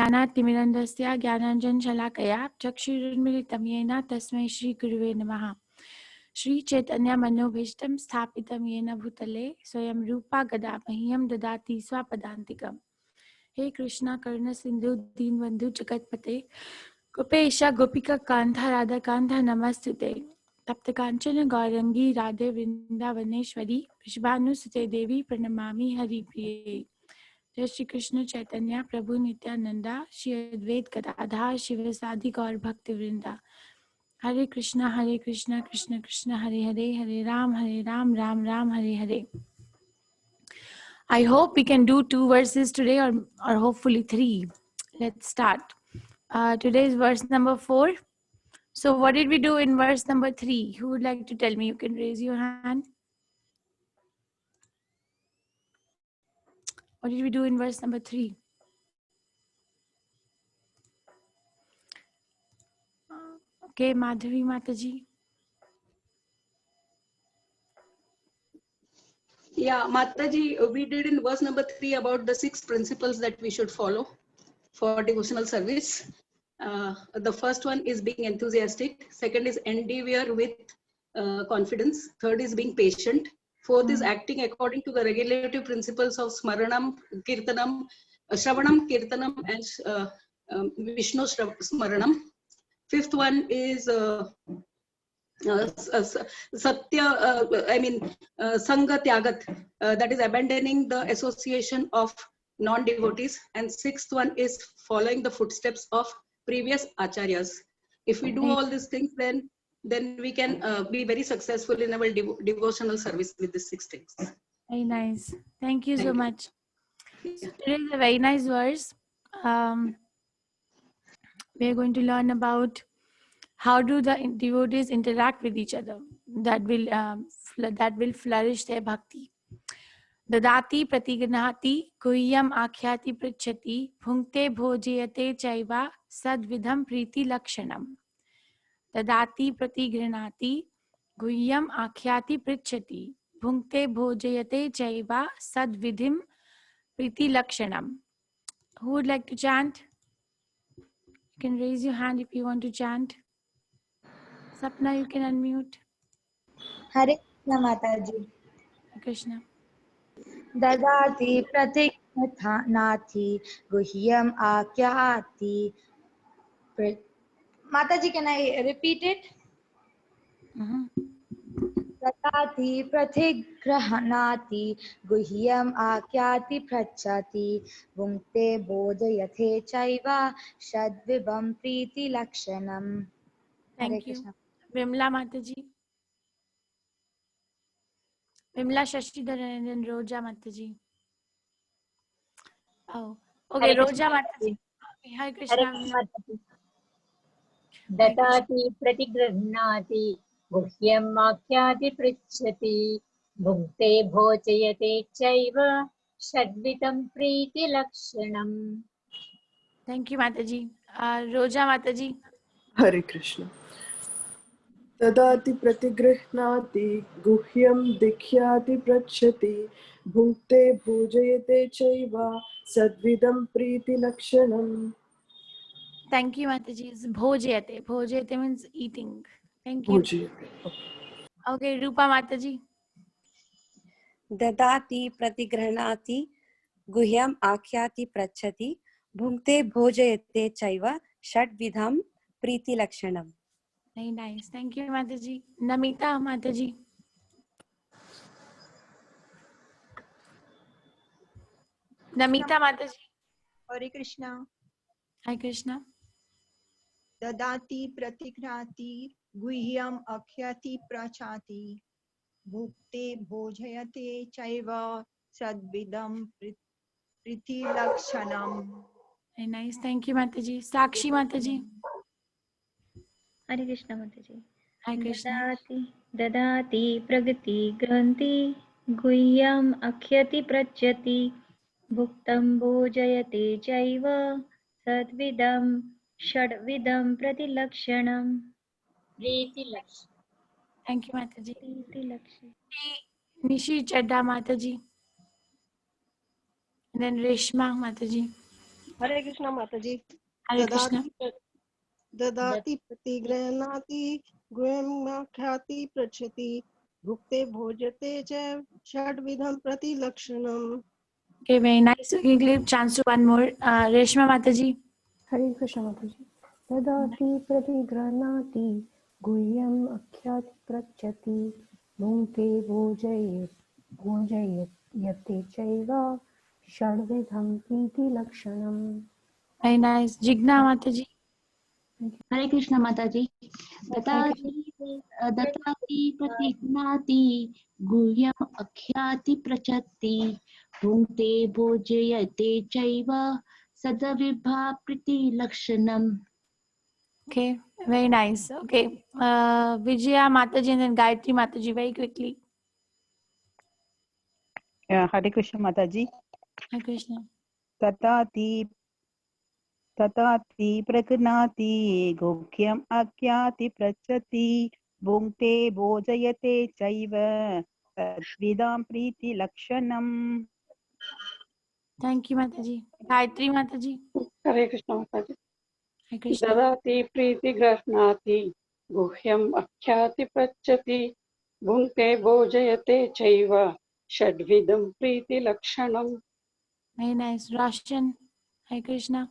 ज्ञानातिमिरन्दस्य ज्ञानाञ्जनशलाकया चक्षुरुन्मीलितं येन तस्मै श्रीगुरुवे नमः। श्रीचैतन्यमनोभीष्टं स्थापितं येन भूतले स्वयं रूपा गदा मह्यं ददाति स्वपदान्तिकम्। हे कृष्ण करुण सिन्धु दीनबन्धु जगत्पते गोपेश गोपिका कान्ता राधाकान्ता नमस्तुते। तप्त कांचन गौरंगी राधे वृंदावनेश्वरी वृषभानुसुते देवी प्रणमामि हरिप्रिये। जय श्री कृष्ण चैतन्य प्रभु नित्यानंदा श्री अद्वैत गदाधर शिवसादि गौर भक्तिवृंदा। हरे कृष्ण कृष्ण कृष्ण हरे हरे, हरे Ram Ram Ram Hare Hare. I hope we can do 2 verses today, or hopefully 3. Let's start. Today is verse number 4. So what did we do in verse number 3? Who would like to tell me? You can raise your hand. What did we do in verse number 3? Okay, Madhavi Mataji. Yeah, Mataji, we did in verse number 3 about the 6 principles that we should follow for devotional service. The first one is being enthusiastic. Second is endeavor with confidence. Third is being patient. Fourth is acting according to the regulative principles of Smaranam, Kirtanam, Shravanam, Kirtanam, and Vishnu Smaranam. Fifth one is Satya, Sangha Tyagat, that is abandoning the association of non-devotees. And sixth one is following the footsteps of previous acharyas. If we do all these things, then we can be very successful in our devotional service with these 6 things. Very nice. Thank you so much. So today is a very nice verse. We are going to learn about how do the devotees interact with each other that will flourish their bhakti. Dadati pratignati guhyam akhyati prichati bhunkte bhojayate chaiva sadvidham priti lakshanam. Dadati pratigrinati guhyam akhyati prichati bhunkte bhojayate chaiva sadvidhim priti lakshanam. Who would like to chant? You can raise your hand if you want to chant. Sapna, you can unmute. Hare Krishna Mataji. Krishna. Dadati pratiknathi guhyam akyati. Mataji, can I repeat it? Dadati pratigrahanati guhyam akyati prachati bhunkte bodhayathe chaiva shadvibam priti lakshanam. Thank you. Vimla Mataji. Vimla Shashidhar and then Roja Mataji. Oh, okay, Roja Mataji. Hare Krishna. Datati pratigrahnati guhyam akyati prichati bhukte bhojayate chaiva shadvitam priti lakshanam. Thank you, Mataji. Roja Mataji. Hare Krishna. Dadati pratigrahnati guhyam dikhyati prachati bhukte bhojayate chaiva sadvidam priti lakshanam. Thank you, Mataji. It's bhojayate. Bhojayate means eating. Thank you. Bhojayate. Okay, Rupa Mataji. Dadati pratigrahnati guhyam akhyati prachati bhunkte bhojayate chaiva shadvidham priti lakshanam. Very nice. Thank you, Mataji. Namita Mataji. Namita Mataji. Hare Krishna. Hi Krishna. Dadati pratigrati guhyam akhyati prachati bhukte bhojayate chaiva sadvidam priti lakshanam. Very nice. Thank you, Mataji. Sakshi Mataji. Hare Krishna Mataji. Hi Krishna. Dadati pragati granti guhyam akhyati prachyati bhuktam bhojayate chaiva sadvidam shadvidam pratilakshanam. Pritilakshanam. Thank you, Mataji. Pritilakshanam. Nishi Chadda Mataji. And then Reshma Mataji. Hare Krishna Mataji. Hare Krishna. ददाति प्रतिगृह्णाति गुह्यमाख्याति पृच्छति भुक्ते भोजते च षड्विधं प्रतिलक्षणम्. Okay, very nice. Okay, give chance to one more. Reshma Mataji. Hare Krishna Mataji. Dadati pratigranati guhyam akhyati prachati bhunte bhojayat yate chaiva shadvidham priti lakshanam. Very nice. Jigna Mataji. Hare Krishna Mataji. Datati pratighnati guhyam akhyati prachati bhunte bhojayate chaiva sadavibha priti lakshanam. Okay, very nice. Okay, Vijaya Mataji and then Gayatri Mataji, very quickly. Hare Krishna Mataji. Hare Krishna. तताति प्रगनाति गुह्यम् आख्याति पृच्छति भुङ्क्ते भोजयते चैव तद्विदां प्रीतिलक्षणम्. Thank you, Mataji. Gayatri Mataji. Hare Krishna Mataji. Hare Krishna. Dadati priti grahnati guhyam akhyati prachati bhunte bhojayate chaiva shadvidam priti lakshanam. Very nice. Roshan. Hare Krishna.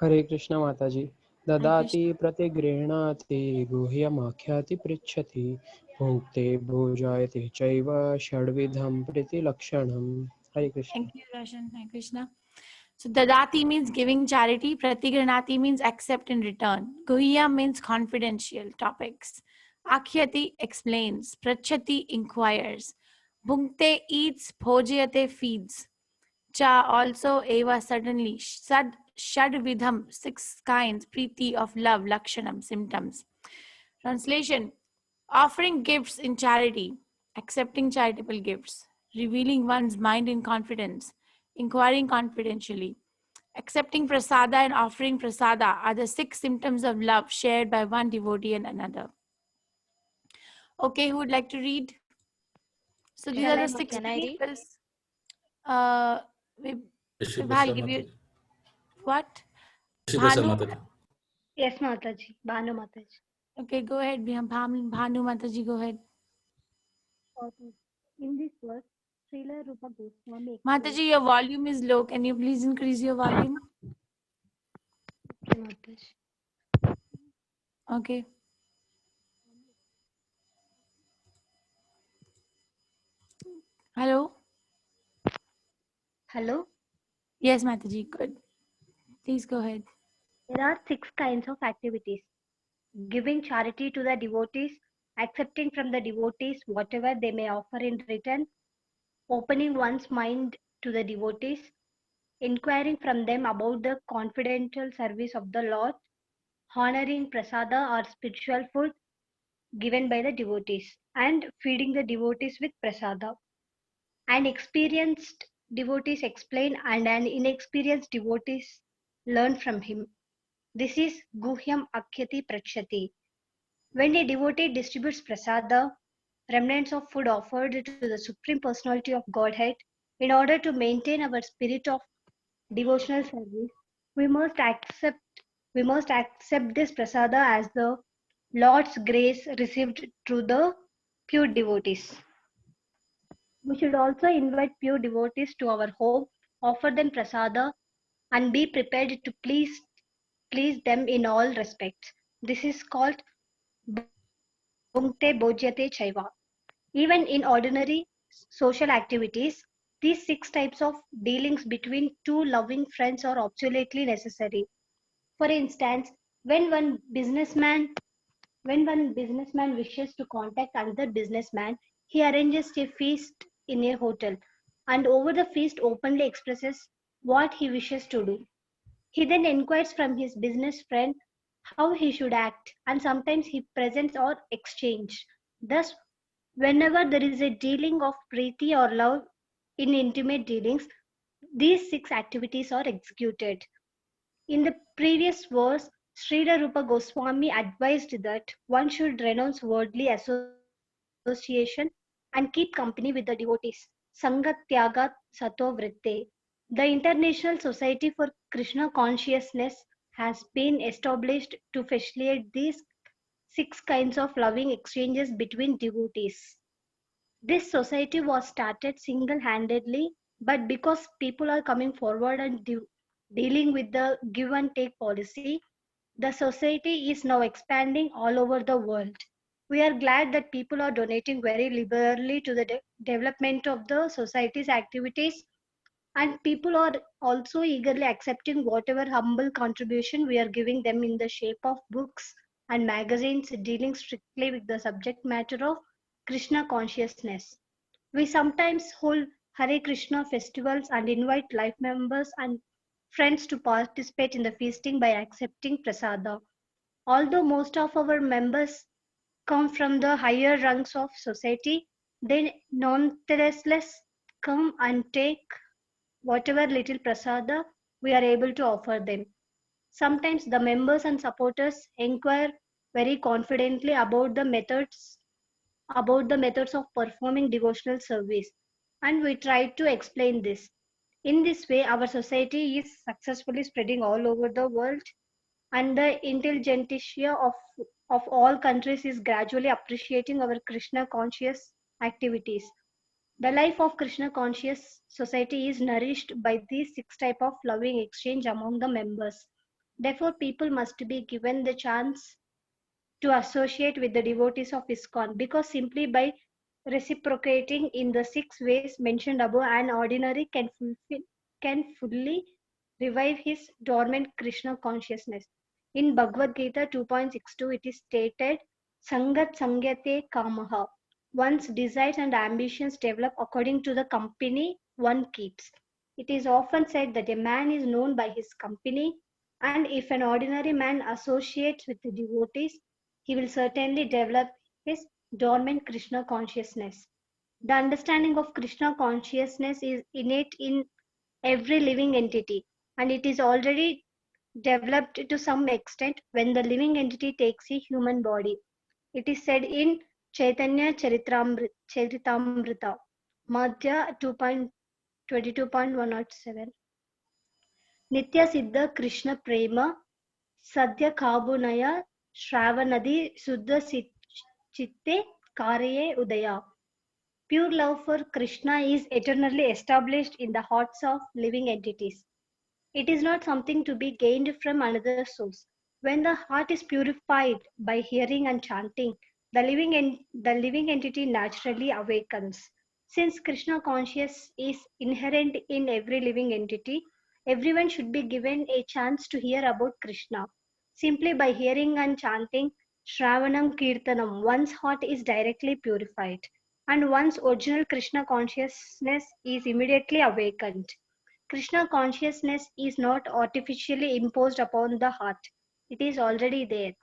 Hare Krishna Mataji. Dadati pratigrihnati guhyamakhyaati prichhati bhukte bhojayate chaiva shadvidham priti lakshanam. Hare Krishna. Thank you, Roshan. Hare Krishna. So Dadati means giving charity. Pratigranati means accept in return. Guhya means confidential topics. Akhyati explains. Prachati inquires. Bhunkte eats. Bhojayate feeds. Cha also eva suddenly. Sad shadvidham 6 kinds. Priti of love. Lakshanam symptoms. Translation: offering gifts in charity, accepting charitable gifts, revealing one's mind in confidence, inquiring confidentially, accepting prasada and offering prasada are the 6 symptoms of love shared by one devotee and another. Okay, who would like to read? So these are the 6 principles. I'll give you what? Bhanu? Yes, Mataji. Bhanu Mataji. Okay, go ahead. Bhanu Mataji, go ahead. Okay. In this verse, Srila Rupa Goswami. Mataji, your volume is low. Can you please increase your volume? Okay, Mataji. Okay. Hello? Hello? Yes, Mataji, good. Please go ahead. There are 6 kinds of activities. Giving charity to the devotees, accepting from the devotees whatever they may offer in return, opening one's mind to the devotees, inquiring from them about the confidential service of the Lord, honoring prasada or spiritual food given by the devotees, and feeding the devotees with prasada. An experienced devotees explain and an inexperienced devotees learn from him. This is Guhyam Akhyati Prachati. When a devotee distributes prasada, remnants of food offered to the Supreme Personality of Godhead, in order to maintain our spirit of devotional service, we must accept this prasada as the Lord's grace received through the pure devotees. We should also invite pure devotees to our home, offer them prasada, and be prepared to please them in all respects. This is called Bhunkte Bhojyate Chaiva. Even in ordinary social activities, these 6 types of dealings between 2 loving friends are absolutely necessary. For instance, when one businessman wishes to contact another businessman, he arranges a feast in a hotel and over the feast openly expresses what he wishes to do. He then inquires from his business friend how he should act, and sometimes he presents or exchange. Thus, whenever there is a dealing of preeti or love in intimate dealings, these 6 activities are executed. In the previous verse, Srila Rupa Goswami advised that one should renounce worldly association and keep company with the devotees. Sangat Tyagat Sato Vritte. The International Society for Krishna Consciousness has been established to facilitate these 6 kinds of loving exchanges between devotees. This society was started single-handedly, but because people are coming forward and dealing with the give and take policy, the society is now expanding all over the world. We are glad that people are donating very liberally to the development of the society's activities, and people are also eagerly accepting whatever humble contribution we are giving them in the shape of books and magazines dealing strictly with the subject matter of Krishna consciousness. We sometimes hold Hare Krishna festivals and invite life members and friends to participate in the feasting by accepting prasada. Although most of our members come from the higher rungs of society, they nonetheless come and take whatever little prasada we are able to offer them. Sometimes the members and supporters inquire very confidently about the methods of performing devotional service, and we try to explain this. In this way, our society is successfully spreading all over the world, and the intelligentsia of all countries is gradually appreciating our Krishna conscious activities. The life of Krishna conscious society is nourished by these 6 types of loving exchange among the members. Therefore, people must be given the chance to associate with the devotees of ISKCON, because simply by reciprocating in the 6 ways mentioned above, an ordinary can fully revive his dormant Krishna consciousness. In Bhagavad Gita 2.62, it is stated, Sangat Sangyate Kamaha. One's desires and ambitions develop according to the company one keeps. It is often said that a man is known by his company, and if an ordinary man associates with the devotees, he will certainly develop his dormant Krishna consciousness. The understanding of Krishna consciousness is innate in every living entity, and it is already developed to some extent when the living entity takes a human body. It is said in Chaitanya Charitamrita, Madhya 22.107. Nitya Siddha Krishna Prema Sadhya Kabunaya Shravanadi Suddha Chitte Karaye Udaya. Pure love for Krishna is eternally established in the hearts of living entities. It is not something to be gained from another source. When the heart is purified by hearing and chanting, the living entity naturally awakens. Since Krishna consciousness is inherent in every living entity, everyone should be given a chance to hear about Krishna. Simply by hearing and chanting Shravanam Kirtanam, one's heart is directly purified, and one's original Krishna consciousness is immediately awakened. Krishna consciousness is not artificially imposed upon the heart. It is already there.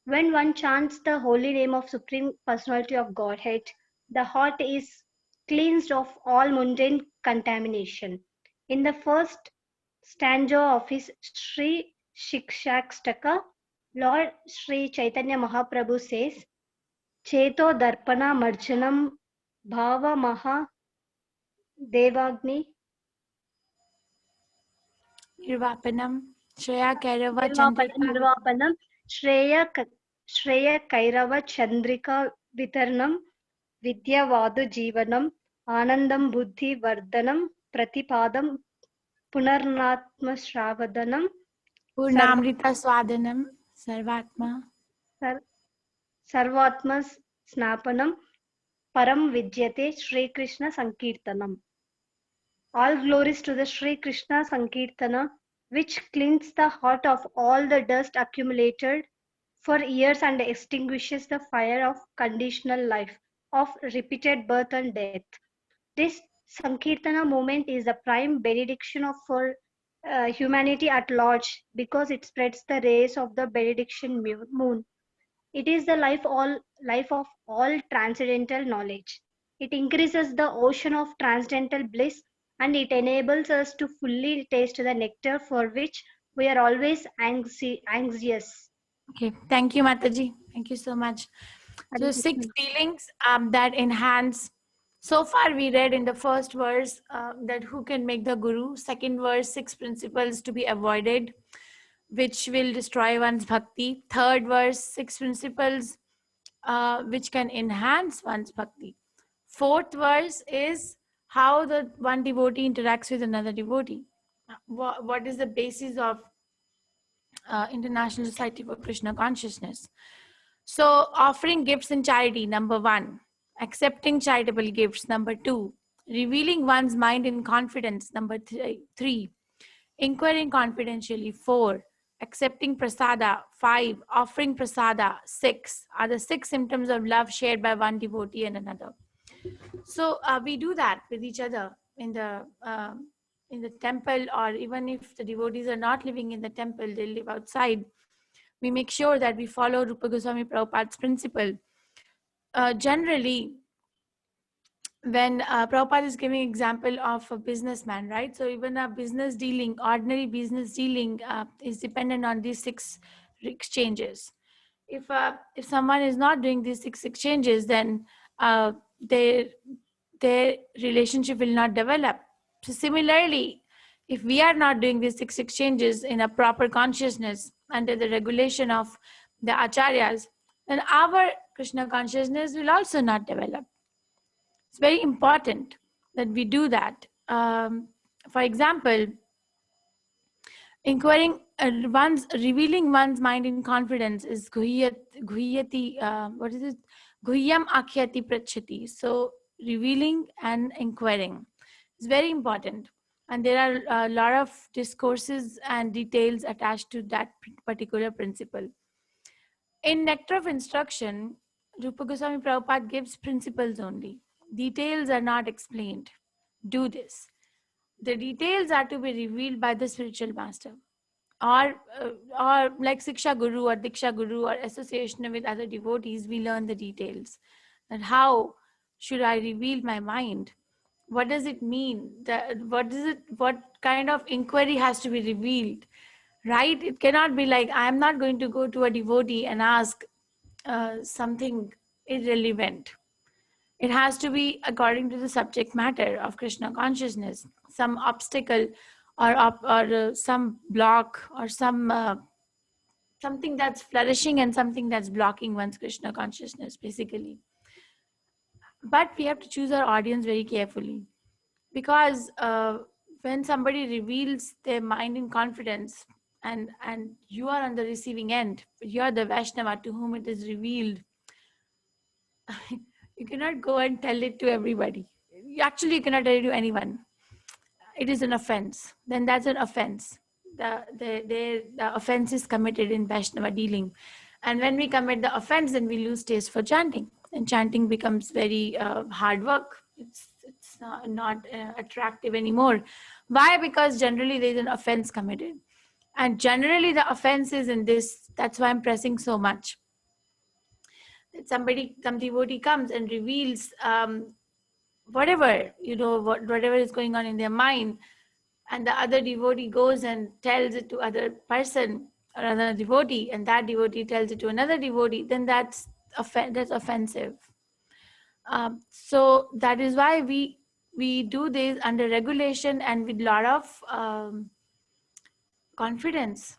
When one chants the holy name of Supreme Personality of Godhead, the heart is cleansed of all mundane contamination. In the first stanza of his Sri Shikshakstaka, Lord Sri Chaitanya Mahaprabhu says, Cheto Darpana Marjanam Bhava Maha Devagni Nirvapanam, Shreya Kairava Chandrika. Nirvapanam, Shreya Kairava Chandrika Vitarnam, Vidyavadu Jivanam, Anandam Buddhi Vardhanam, Pratipadam Punarnatma Shravadhanam, Purnamrita Swadanam, Sarvatma. Sarvatma Snapanam, Param Vidyate Shri Krishna Sankirtanam. All glories to the Shri Krishna Sankirtana, which cleans the heart of all the dust accumulated for years and extinguishes the fire of conditional life, of repeated birth and death. This Sankirtana movement is the prime benediction for humanity at large, because it spreads the rays of the benediction moon. It is the life of all transcendental knowledge. It increases the ocean of transcendental bliss, and it enables us to fully taste the nectar for which we are always anxious. Okay, thank you, Mataji. Thank you so much. So 6 feelings that enhance So far we read in the first verse that who can make the guru. Second verse, 6 principles to be avoided, which will destroy one's bhakti. Third verse, 6 principles which can enhance one's bhakti. Fourth verse is how the one devotee interacts with another devotee. What is the basis of International Society for Krishna Consciousness? So offering gifts in charity, number 1. Accepting charitable gifts, number 2. Revealing one's mind in confidence, number 3. Inquiring confidentially, 4. Accepting prasada, 5. Offering prasada, 6. Are the 6 symptoms of love shared by one devotee and another. So we do that with each other in the temple, or even if the devotees are not living in the temple, they live outside. We make sure that we follow Rupa Goswami Prabhupada's principle. Generally, when Prabhupada is giving example of a businessman, right? So even a business dealing, ordinary business dealing is dependent on these 6 exchanges. If someone is not doing these 6 exchanges, then their relationship will not develop. So similarly, if we are not doing these 6 exchanges in a proper consciousness under the regulation of the acharyas, then our Krishna consciousness will also not develop. It's very important that we do that. For example, revealing one's mind in confidence is guhyam akhyati prachati. So revealing and inquiring is very important, and there are a lot of discourses and details attached to that particular principle. In Nectar of Instruction, Rupa Goswami Prabhupada gives principles only. Details are not explained. Do this. The details are to be revealed by the spiritual master, or like Siksha Guru or Diksha Guru or association with other devotees. We learn the details. And how should I reveal my mind? What does it mean? What kind of inquiry has to be revealed? Right? It cannot be like, I am not going to go to a devotee and ask something irrelevant. It has to be according to the subject matter of Krishna consciousness, some obstacle or some block or something that's flourishing and something that's blocking one's Krishna consciousness, basically. But we have to choose our audience very carefully, because when somebody reveals their mind in confidence, and you are on the receiving end, you're the Vaishnava to whom it is revealed, you cannot go and tell it to everybody. Actually, you cannot tell it to anyone. It is an offense. Then that's an offense. The offense is committed in Vaishnava dealing. And when we commit the offense, then we lose taste for chanting. And chanting becomes very hard work. It's not attractive anymore. Why? Because generally there is an offense committed. And generally the offense is in this. That's why I'm pressing so much. Some devotee comes and reveals whatever, whatever is going on in their mind, and the other devotee goes and tells it to other person or another devotee, and that devotee tells it to another devotee, then that's offensive. So that is why we do this under regulation and with a lot of confidence,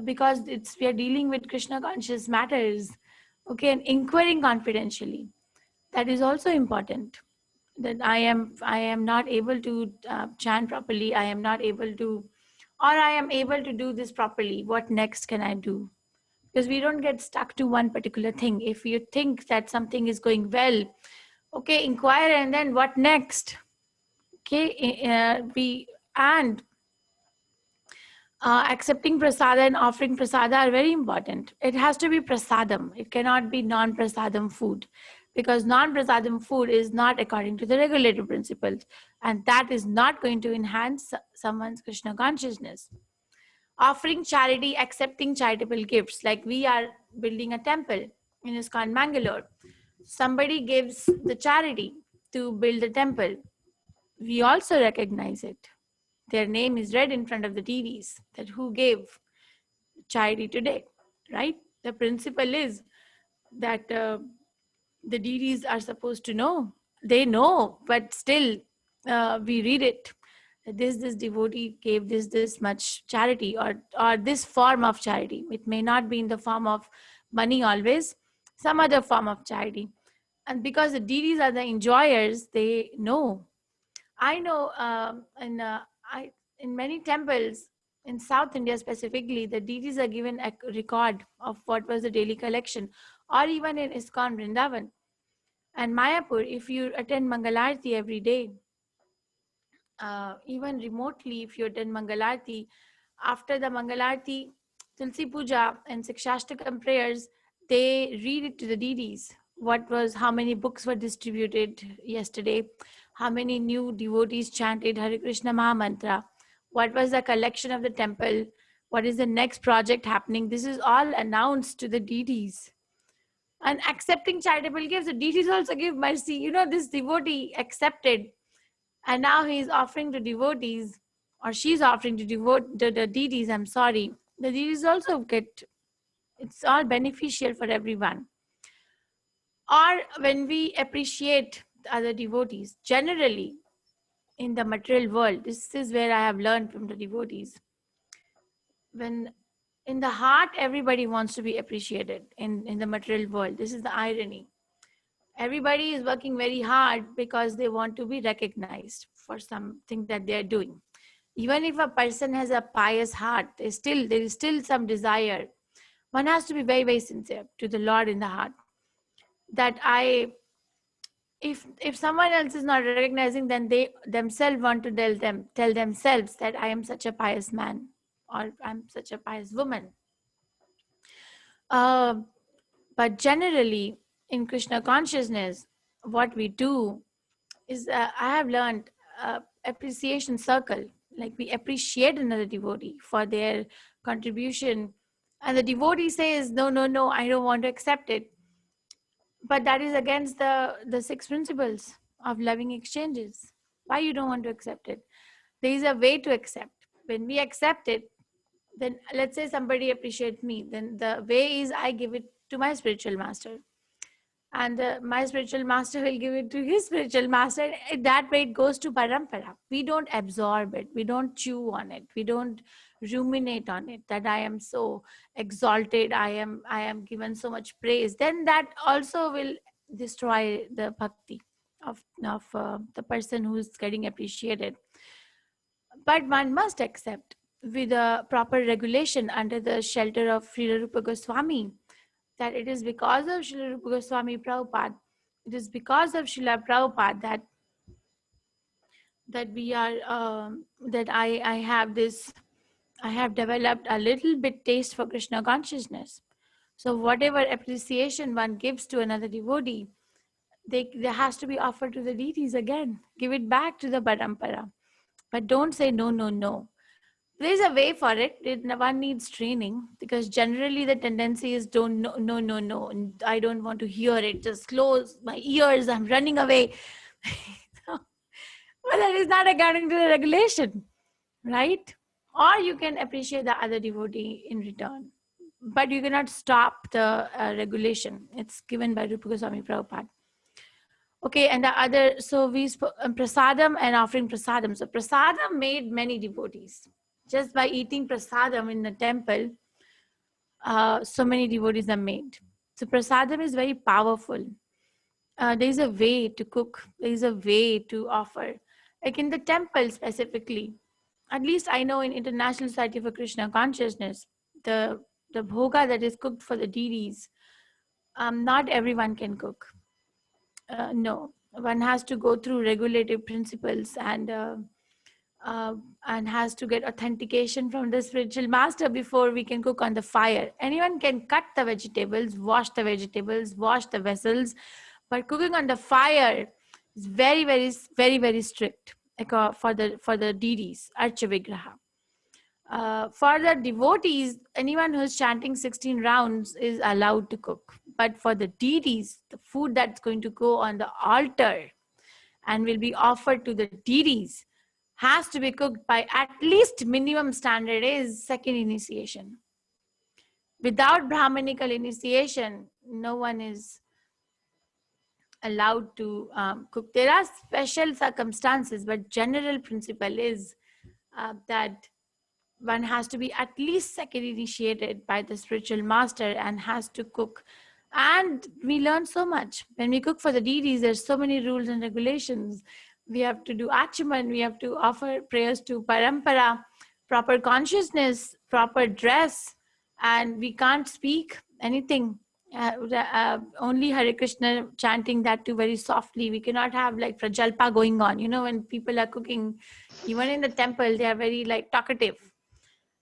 because we are dealing with Krishna conscious matters. Okay, and inquiring confidentially, that is also important. That I am not able to chant properly, I am not able to, or I am able to do this properly. What next can I do? Because we don't get stuck to one particular thing. If you think that something is going well, okay, inquire, and then what next? Okay, accepting prasada and offering prasada are very important. It has to be prasadam. It cannot be non-prasadam food, because non-prasadam food is not according to the regulative principles, and that is not going to enhance someone's Krishna consciousness. Offering charity, accepting charitable gifts, like we are building a temple in ISKCON Mangaluru. Somebody gives the charity to build the temple. We also recognize it. Their name is read in front of the deities, that who gave charity today, right? The principle is that the deities are supposed to know they know, but still we read it. This devotee gave this much charity, or this form of charity. It may not be in the form of money always, some other form of charity. And because the deities are the enjoyers, they know. I know in many temples in South India specifically, the deities are given a record of what was the daily collection, or even in ISKCON Vrindavan and Mayapur. If you attend Mangalarti every day, even remotely, if you attend Mangalarti, after the Mangalarti, Tulsi Puja and Sikshashtakam prayers, they read it to the deities. How many books were distributed yesterday? How many new devotees chanted Hare Krishna Maha Mantra? What was the collection of the temple? What is the next project happening? This is all announced to the deities. And accepting charitable gifts, the deities also give mercy. You know, this devotee accepted, and now he is offering to devotees, or she's offering to the deities. I'm sorry. The deities also get, it's all beneficial for everyone. Or when we appreciate other devotees, generally in the material world, this is where I have learned from the devotees. When in the heart, everybody wants to be appreciated in the material world. This is the irony. Everybody is working very hard because they want to be recognized for something that they're doing. Even if a person has a pious heart, there is still some desire. One has to be very, very sincere to the Lord in the heart. That if someone else is not recognizing, then they themselves want to tell themselves that I am such a pious man, or I'm such a pious woman. But generally, in Krishna consciousness, what we do is, I have learned appreciation circle. Like, we appreciate another devotee for their contribution, and the devotee says, no, I don't want to accept it. But that is against the 6 principles of loving exchanges. Why you don't want to accept it? There is a way to accept. When we accept it, then let's say somebody appreciates me, then the way is I give it to my spiritual master, and my spiritual master will give it to his spiritual master. That way it goes to parampara. We don't absorb it, we don't chew on it, we don't ruminate on it, that I am so exalted, I am given so much praise. Then that also will destroy the bhakti of the person who is getting appreciated. But one must accept with a proper regulation under the shelter of Srila Rupa Goswami, that it is because of Srila Rupa Goswami Prabhupada, it is because of Srila Prabhupada that we are, that I have developed a little bit taste for Krishna consciousness. So whatever appreciation one gives to another devotee, there has to be offered to the deities again. Give it back to the parampara. But don't say no. There's a way for it. One needs training, because generally the tendency is don't no. I don't want to hear it. Just close my ears. I'm running away. Well, that is not according to the regulation, right? Or you can appreciate the other devotee in return, but you cannot stop the regulation. It's given by Rupa Goswami Prabhupada. Okay, and the other, so we prasadam and offering prasadam. So prasadam made many devotees. Just by eating prasadam in the temple, so many devotees are made. So prasadam is very powerful. There is a way to cook. There is a way to offer. Like in the temple specifically, at least I know in International Society for Krishna Consciousness, the bhoga that is cooked for the deities, not everyone can cook. No, one has to go through regulative principles and has to get authentication from the spiritual master before we can cook on the fire. Anyone can cut the vegetables, wash the vessels, but cooking on the fire is very, very, very, very strict for the deities, Archa Vigraha. For the devotees, anyone who's chanting 16 rounds is allowed to cook. But for the deities, the food that's going to go on the altar and will be offered to the deities has to be cooked by at least minimum standard is second initiation. Without Brahmanical initiation, no one is allowed to cook. There are special circumstances, but general principle is that one has to be at least second initiated by the spiritual master and has to cook. And we learn so much. When we cook for the deities, there's so many rules and regulations. We have to do achaman, we have to offer prayers to parampara, proper consciousness, proper dress, and we can't speak anything. Only Hare Krishna chanting, that too very softly. We cannot have like prajalpa going on. You know, when people are cooking, even in the temple, they are very like talkative.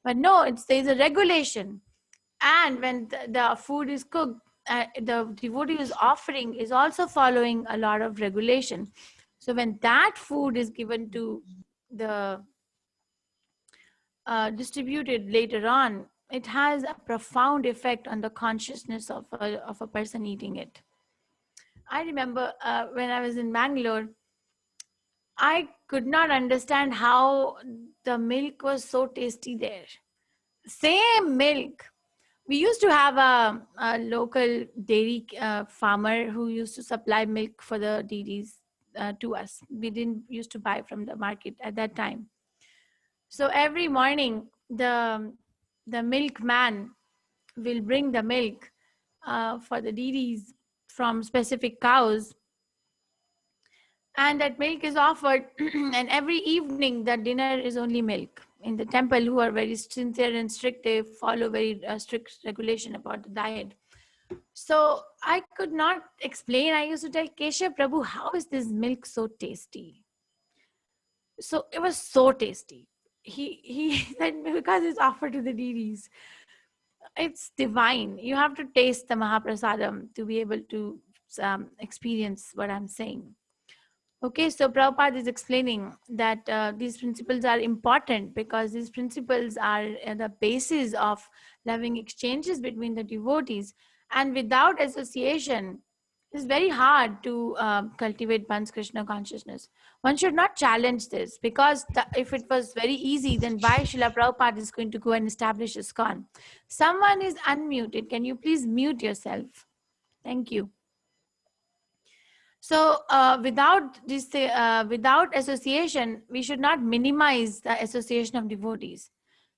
But no, there's a regulation. And when the food is cooked, the devotee who's offering is also following a lot of regulation. So when that food is given to the distributed later on, it has a profound effect on the consciousness of a person eating it. I remember when I was in Bangalore, I could not understand how the milk was so tasty there. Same milk. We used to have a local dairy farmer who used to supply milk for the deities to us. We didn't used to buy from the market at that time. So every morning, the milkman will bring the milk for the deities from specific cows, and that milk is offered. And every evening, the dinner is only milk. In the temple, who are very sincere and strict, they follow very strict regulation about the diet. So I could not explain. I used to tell Keshav Prabhu, how is this milk so tasty? So it was so tasty. He said, because it's offered to the deities. It's divine. You have to taste the Mahaprasadam to be able to experience what I'm saying. Okay, so Prabhupada is explaining that these principles are important because these principles are the basis of loving exchanges between the devotees. And without association, it's very hard to cultivate one's Krishna consciousness. One should not challenge this, because if it was very easy, then why Srila Prabhupada is going to go and establish ISKCON? Someone is unmuted. Can you please mute yourself? Thank you. So without association, we should not minimize the association of devotees.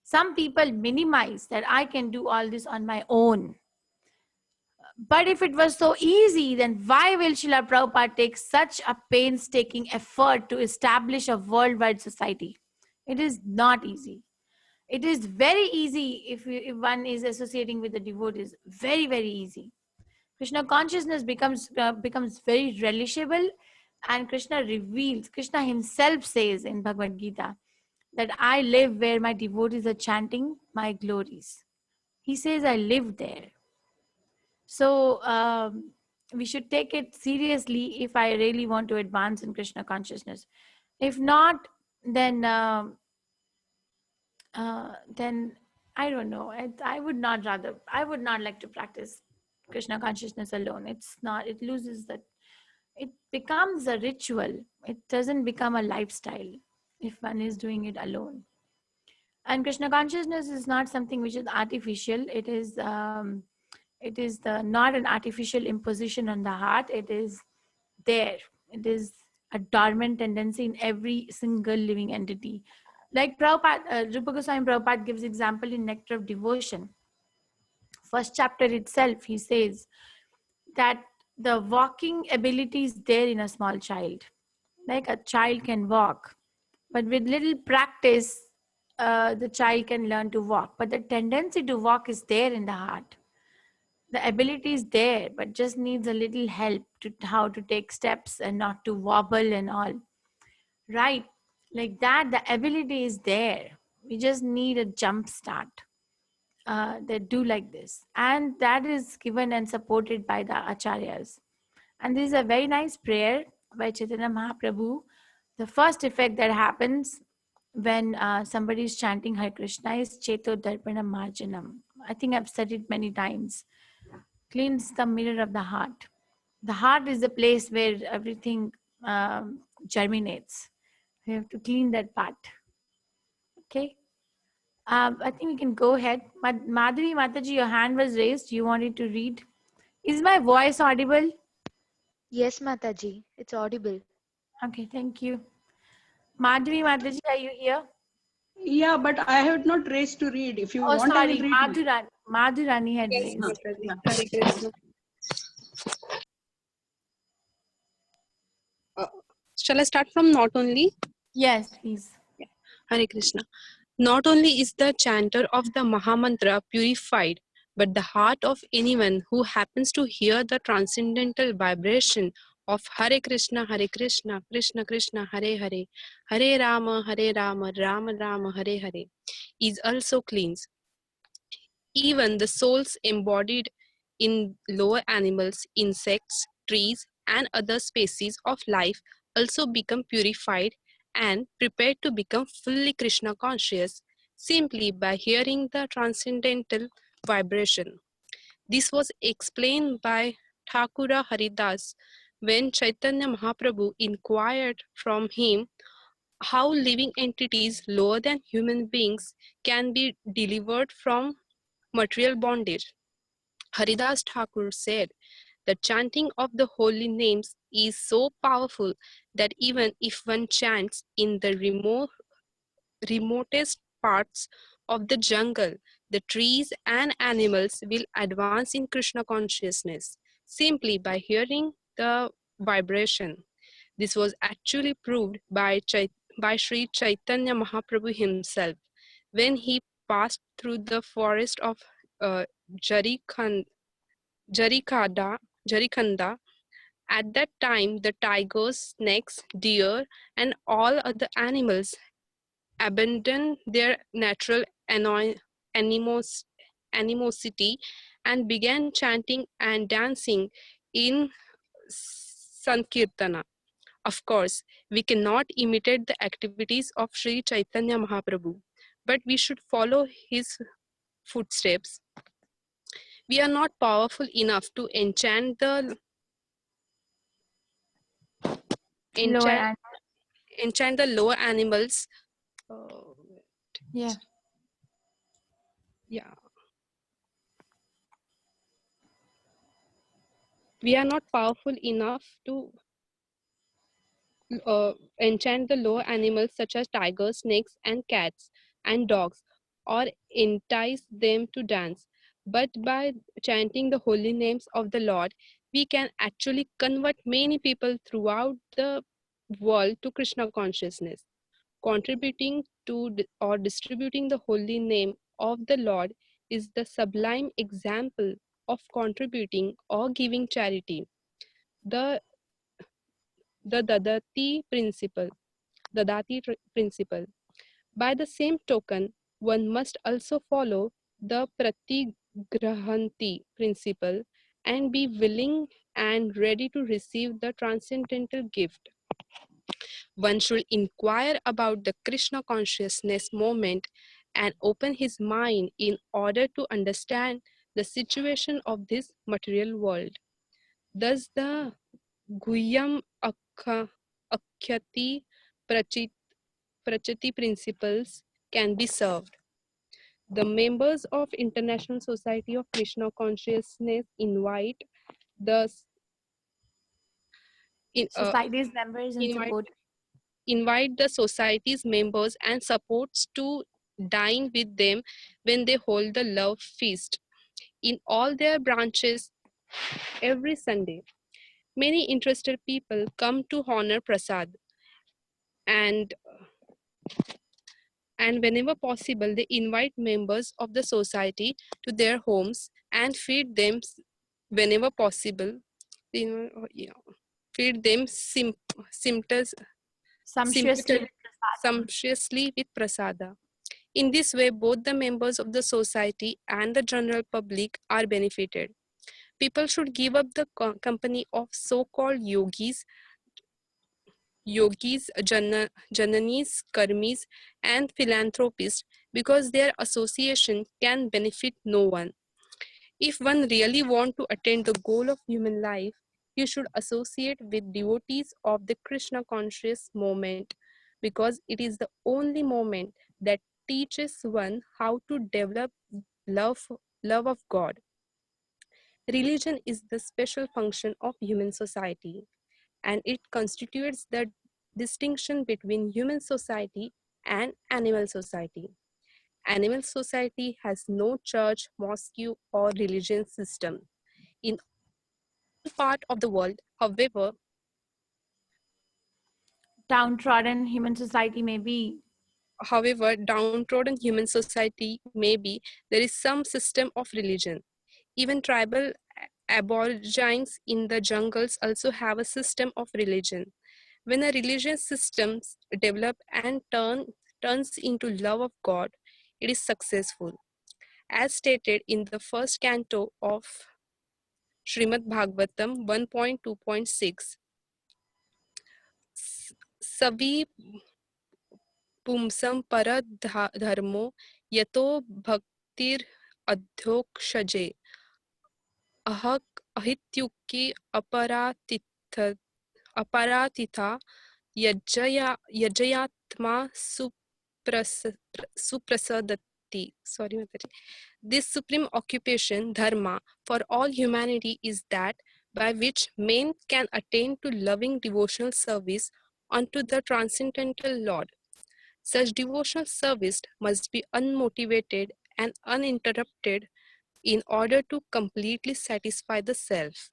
Some people minimize that I can do all this on my own. But if it was so easy, then why will Srila Prabhupada take such a painstaking effort to establish a worldwide society? It is not easy. It is very easy if one is associating with the devotees. Very, very easy. Krishna consciousness becomes very relishable, and Krishna reveals, Krishna himself says in Bhagavad Gita that I live where my devotees are chanting my glories. He says I live there. So we should take it seriously if I really want to advance in Krishna consciousness. If not, then I don't know. I would not like to practice Krishna consciousness alone. It's not, it loses that, it becomes a ritual. It doesn't become a lifestyle if one is doing it alone. And Krishna consciousness is not something which is artificial. It is not an artificial imposition on the heart. It is there. It is a dormant tendency in every single living entity. Like Prabhupada, Rupa Goswami Prabhupada gives example in Nectar of Devotion. First chapter itself, he says that the walking ability is there in a small child. Like a child can walk, but with little practice, the child can learn to walk. But the tendency to walk is there in the heart. The ability is there, but just needs a little help to how to take steps and not to wobble and all. Right? Like that, the ability is there. We just need a jump start. That do like this, and that is given and supported by the acharyas. And this is a very nice prayer by Chaitanya Mahaprabhu. The first effect that happens when somebody is chanting Hare Krishna is Cheto Darpana Marjanam. I think I've said it many times. Cleans the mirror of the heart. The heart is the place where everything germinates. We have to clean that part. Okay. I think we can go ahead. Madhuri Mataji, your hand was raised. You wanted to read. Is my voice audible? Yes, Mataji, it's audible. Okay, thank you. Madhvi Mataji, are you here? Yeah, but I have not raised to read. If you Oh, want, I will sorry. read. Madhurani had Yes, raised. Mataji. Hare Krishna. Shall I start from not only? Yes, please. Yeah. Hare Krishna. Not only is the chanter of the Mahamantra purified, but the heart of anyone who happens to hear the transcendental vibration of Hare Krishna, Krishna Krishna, Hare Hare, Hare Rama, Rama Rama, Hare Hare, is also cleansed. Even the souls embodied in lower animals, insects, trees, and other species of life also become purified and prepared to become fully Krishna conscious simply by hearing the transcendental vibration. This was explained by Thakura Haridas when Chaitanya Mahaprabhu inquired from him how living entities lower than human beings can be delivered from material bondage. Haridas Thakur said, the chanting of the holy names is so powerful that even if one chants in the remotest parts of the jungle, the trees and animals will advance in Krishna consciousness simply by hearing the vibration. This was actually proved by Sri Chaitanya Mahaprabhu himself when he passed through the forest of uh, Jarikand, Jarikanda. At that time, the tigers, snakes, deer, and all other animals abandoned their natural animosity and began chanting and dancing in Sankirtana. Of course, we cannot imitate the activities of Sri Chaitanya Mahaprabhu, but we should follow his footsteps. We are not powerful enough to Lower enchant the lower animals. Yeah. Yeah. We are not powerful enough to enchant the lower animals such as tigers, snakes, and cats and dogs, or entice them to dance. But by chanting the holy names of the Lord, we can actually convert many people throughout the world to Krishna consciousness. Contributing to or distributing the holy name of the Lord is the sublime example of contributing or giving charity. The Dadati principle. Principle. By the same token, one must also follow the Pratigrahanti principle and be willing and ready to receive the transcendental gift. One should inquire about the Krishna consciousness moment and open his mind in order to understand the situation of this material world. Thus, the Guhyam Akhyati Prachati principles can be served. The members of International Society of Krishna Consciousness the society's members and invite support. invite the society's members and supports to dine with them when they hold the love feast in all their branches every Sunday. Many interested people come to honor Prasad and whenever possible they invite members of the society to their homes and feed them whenever possible. Feed them Sumptuously. sumptuously with prasada. In this way, both the members of the society and the general public are benefited. People should give up the company of so-called jananis, karmis, and philanthropists because their association can benefit no one. If one really wants to attain the goal of human life, you should associate with devotees of the Krishna conscious movement because it is the only moment that teaches one how to develop love of God. Religion is the special function of human society, and it constitutes the distinction between human society and animal society. Animal society has no church, mosque, or religion system. In part of the world, however, downtrodden human society may be. However, downtrodden human society may be, there is some system of religion. Even tribal aborigines in the jungles also have a system of religion. When a religious system develops and turns into love of God, it is successful. As stated in the first canto of Srimad Bhagavatam 1.2.6, Savi पुंसं परधर्मो यतो भक्तिर अध्योक्षजे अहक अहित्युक्ति अपरातिथा यजयात्मा suprasadati. Sorry, Mataji. This supreme occupation, dharma, for all humanity is that by which men can attain to loving devotional service unto the transcendental Lord. Such devotional service must be unmotivated and uninterrupted in order to completely satisfy the self.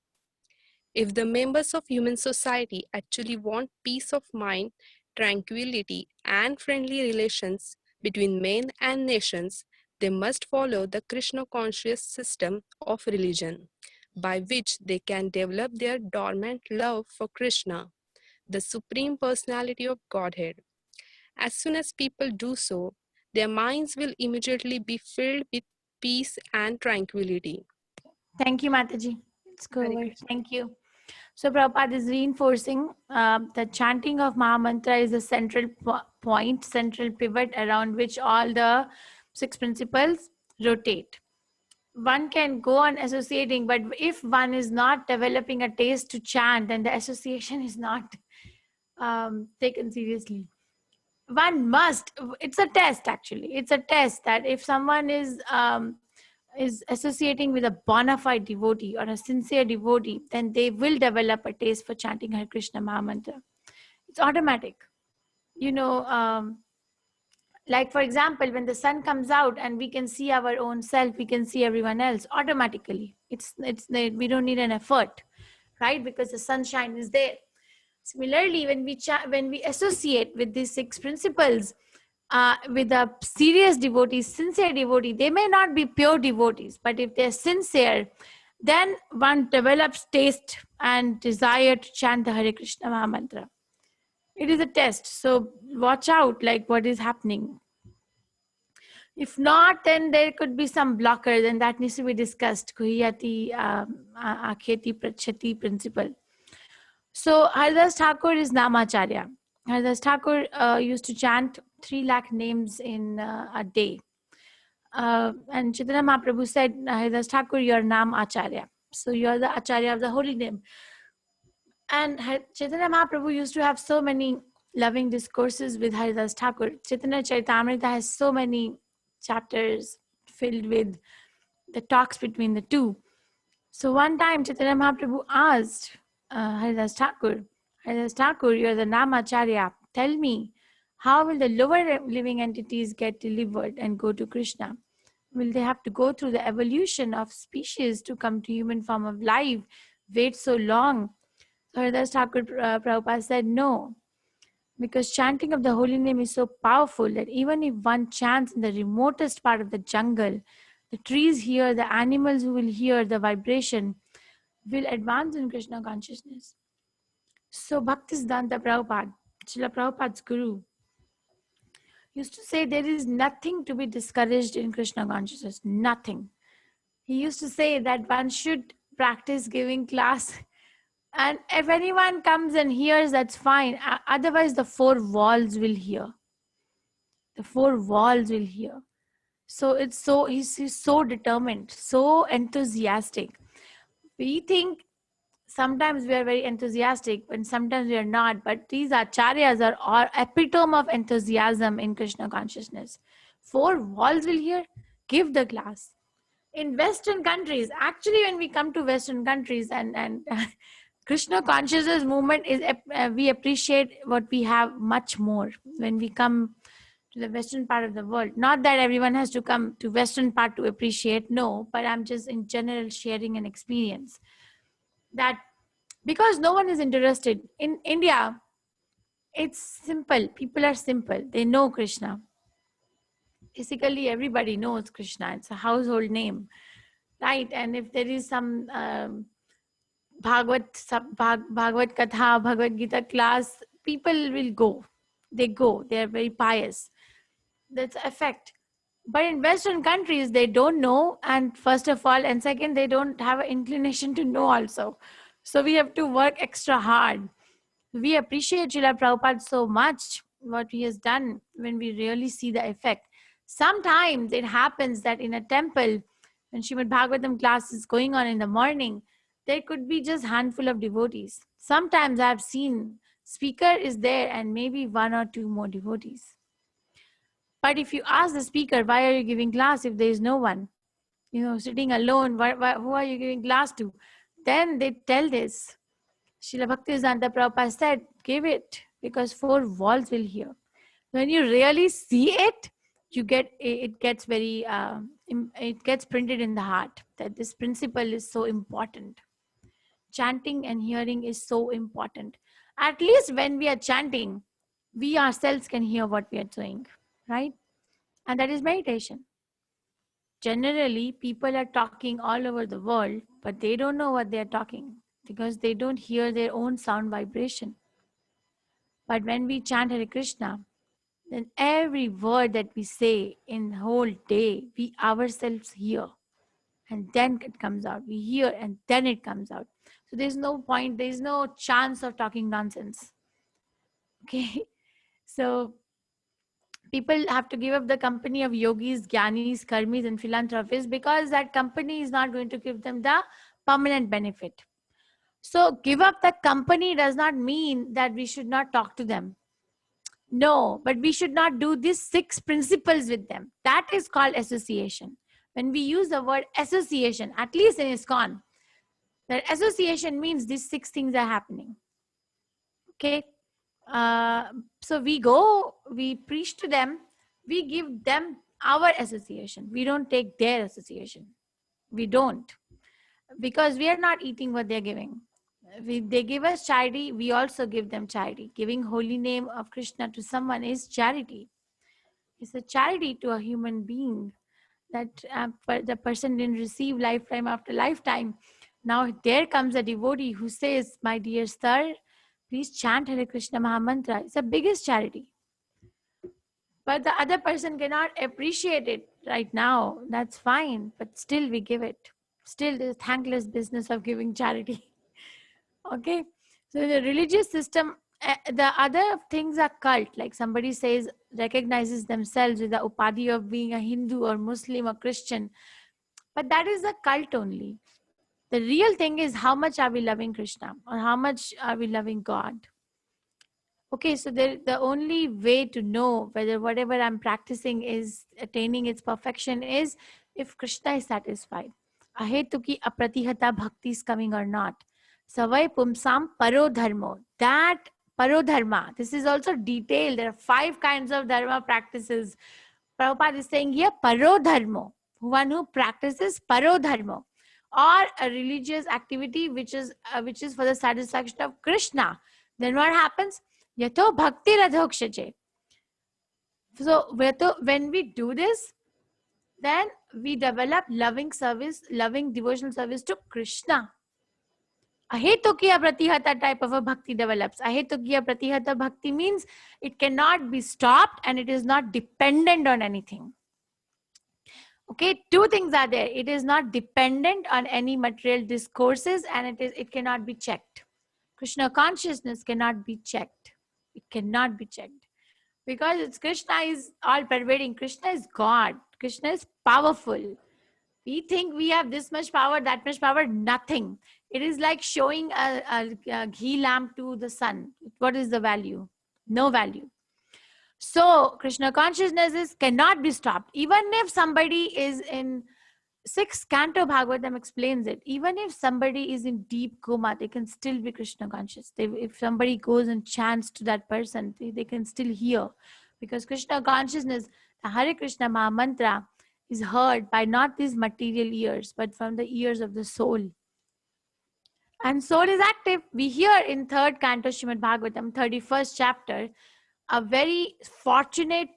If the members of human society actually want peace of mind, tranquility, and friendly relations between men and nations, they must follow the Krishna conscious system of religion, by which they can develop their dormant love for Krishna, the Supreme Personality of Godhead. As soon as people do so, their minds will immediately be filled with peace and tranquility. Thank you, Mataji. Let's go over. Thank you. So Prabhupada is reinforcing the chanting of Mahamantra is a central point, central pivot around which all the 6 principles rotate. One can go on associating, but if one is not developing a taste to chant, then the association is not taken seriously. One must, it's a test actually. It's a test that if someone is associating with a bona fide devotee or a sincere devotee, then they will develop a taste for chanting Hare Krishna Mahamantra. It's automatic. You know, like for example, when the sun comes out and we can see our own self, we can see everyone else automatically. We don't need an effort, right? Because the sunshine is there. Similarly, when we associate with these 6 principles, with a serious devotee, sincere devotee, they may not be pure devotees, but if they're sincere, then one develops taste and desire to chant the Hare Krishna Mahamantra. It is a test, so watch out like what is happening. If not, then there could be some blockers, and that needs to be discussed. Guhyati Akheti Prachati principle. So Haridas Thakur is Namacharya. Haridas Thakur used to chant 3 lakh names in a day. And Chaitanya Mahaprabhu said, Haridas Thakur, your Nam Acharya. So you are the Acharya of the holy name. And Chaitanya Mahaprabhu used to have so many loving discourses with Haridas Thakur. Chaitanya Charitamrita has so many chapters filled with the talks between the two. So one time Chaitanya Mahaprabhu asked Haridas Thakur, Haridas Thakur, you are the Namacharya. Tell me, how will the lower living entities get delivered and go to Krishna? Will they have to go through the evolution of species to come to human form of life? Wait so long? So Haridas Thakur Prabhupada said, no. Because chanting of the holy name is so powerful that even if one chants in the remotest part of the jungle, the trees hear, the animals who will hear the vibration will advance in Krishna consciousness. So Bhaktivedanta Prabhupada, Srila Prabhupada's guru, used to say there is nothing to be discouraged in Krishna consciousness, nothing. He used to say that one should practice giving class, and if anyone comes and hears, that's fine. Otherwise, the 4 walls will hear. The 4 walls will hear. So he's so determined, so enthusiastic. We think sometimes we are very enthusiastic and sometimes we are not, but these acharyas are all epitome of enthusiasm in Krishna consciousness. 4 walls will hear, give the class. In Western countries, actually, when we come to Western countries and Krishna consciousness movement is, we appreciate what we have much more when we come to the Western part of the world. Not that everyone has to come to Western part to appreciate, no, but I'm just in general sharing an experience that because no one is interested. In India, it's simple. People are simple. They know Krishna. Basically, everybody knows Krishna. It's a household name, right? And if there is some Bhagavad Katha, Bhagavad Gita class, people will go. They go. They are very pious. That's effect. But in Western countries, they don't know. And first of all, and second, they don't have an inclination to know also. So we have to work extra hard. We appreciate Srila Prabhupada so much, what he has done when we really see the effect. Sometimes it happens that in a temple, when Srimad Bhagavatam class is going on in the morning, there could be just handful of devotees. Sometimes I've seen speaker is there and maybe one or two more devotees. But if you ask the speaker, why are you giving class if there is no one? Sitting alone, who are you giving class to? Then they tell this. Srila Bhaktivedanta Prabhupada said, give it, because 4 walls will hear. When you really see it, it gets very, it gets printed in the heart that this principle is so important. Chanting and hearing is so important. At least when we are chanting, we ourselves can hear what we are doing, right? And that is meditation. Generally, people are talking all over the world, but they don't know what they are talking because they don't hear their own sound vibration. But when we chant Hare Krishna, then every word that we say in the whole day, we ourselves hear. And then it comes out. We hear and then it comes out. So there's no point, there's no chance of talking nonsense. Okay? So people have to give up the company of yogis, jnanis, karmis, and philanthropists because that company is not going to give them the permanent benefit. So give up the company does not mean that we should not talk to them. No, but we should not do these 6 principles with them. That is called association. When we use the word association, at least in ISKCON, that association means these 6 things are happening. Okay? So we go, we preach to them, we give them our association. We don't take their association. We don't. Because we are not eating what they're giving. They give us charity, we also give them charity. Giving holy name of Krishna to someone is charity. It's a charity to a human being that the person didn't receive lifetime after lifetime. Now there comes a devotee who says, my dear sir, please chant Hare Krishna Mahamantra. It's the biggest charity. But the other person cannot appreciate it right now. That's fine. But still we give it. Still the thankless business of giving charity. Okay. So the religious system, the other things are cult. Like somebody says, recognizes themselves with the upadhi of being a Hindu or Muslim or Christian. But that is a cult only. The real thing is how much are we loving Krishna or how much are we loving God? Okay, so the only way to know whether whatever I'm practicing is attaining its perfection is if Krishna is satisfied. Ahetuki apratihata bhakti is coming or not. Savai pumsam parodharmo. That parodharma, this is also detailed. There are 5 kinds of dharma practices. Prabhupada is saying here parodharmo. One who practices parodharmo, or a religious activity which is for the satisfaction of Krishna. Then what happens? Yato bhakti radhokshache. So when we do this, then we develop loving service, loving devotional service to Krishna. Ahetukiya pratihata type of a bhakti develops. Ahetukiya pratihata bhakti means it cannot be stopped and it is not dependent on anything. Okay, 2 things are there. It is not dependent on any material discourses and it cannot be checked. Krishna consciousness cannot be checked. It cannot be checked. Because Krishna is all pervading. Krishna is God. Krishna is powerful. We think we have this much power, that much power, nothing. It is like showing a ghee lamp to the sun. What is the value? No value. So Krishna consciousness cannot be stopped. Even if somebody is in 6th canto Bhagavatam explains it. Even if somebody is in deep coma, they can still be Krishna conscious. If somebody goes and chants to that person, they can still hear. Because Krishna consciousness, the Hare Krishna Maha Mantra, is heard by not these material ears, but from the ears of the soul. And soul is active. We hear in 3rd canto Srimad Bhagavatam, 31st chapter, a very fortunate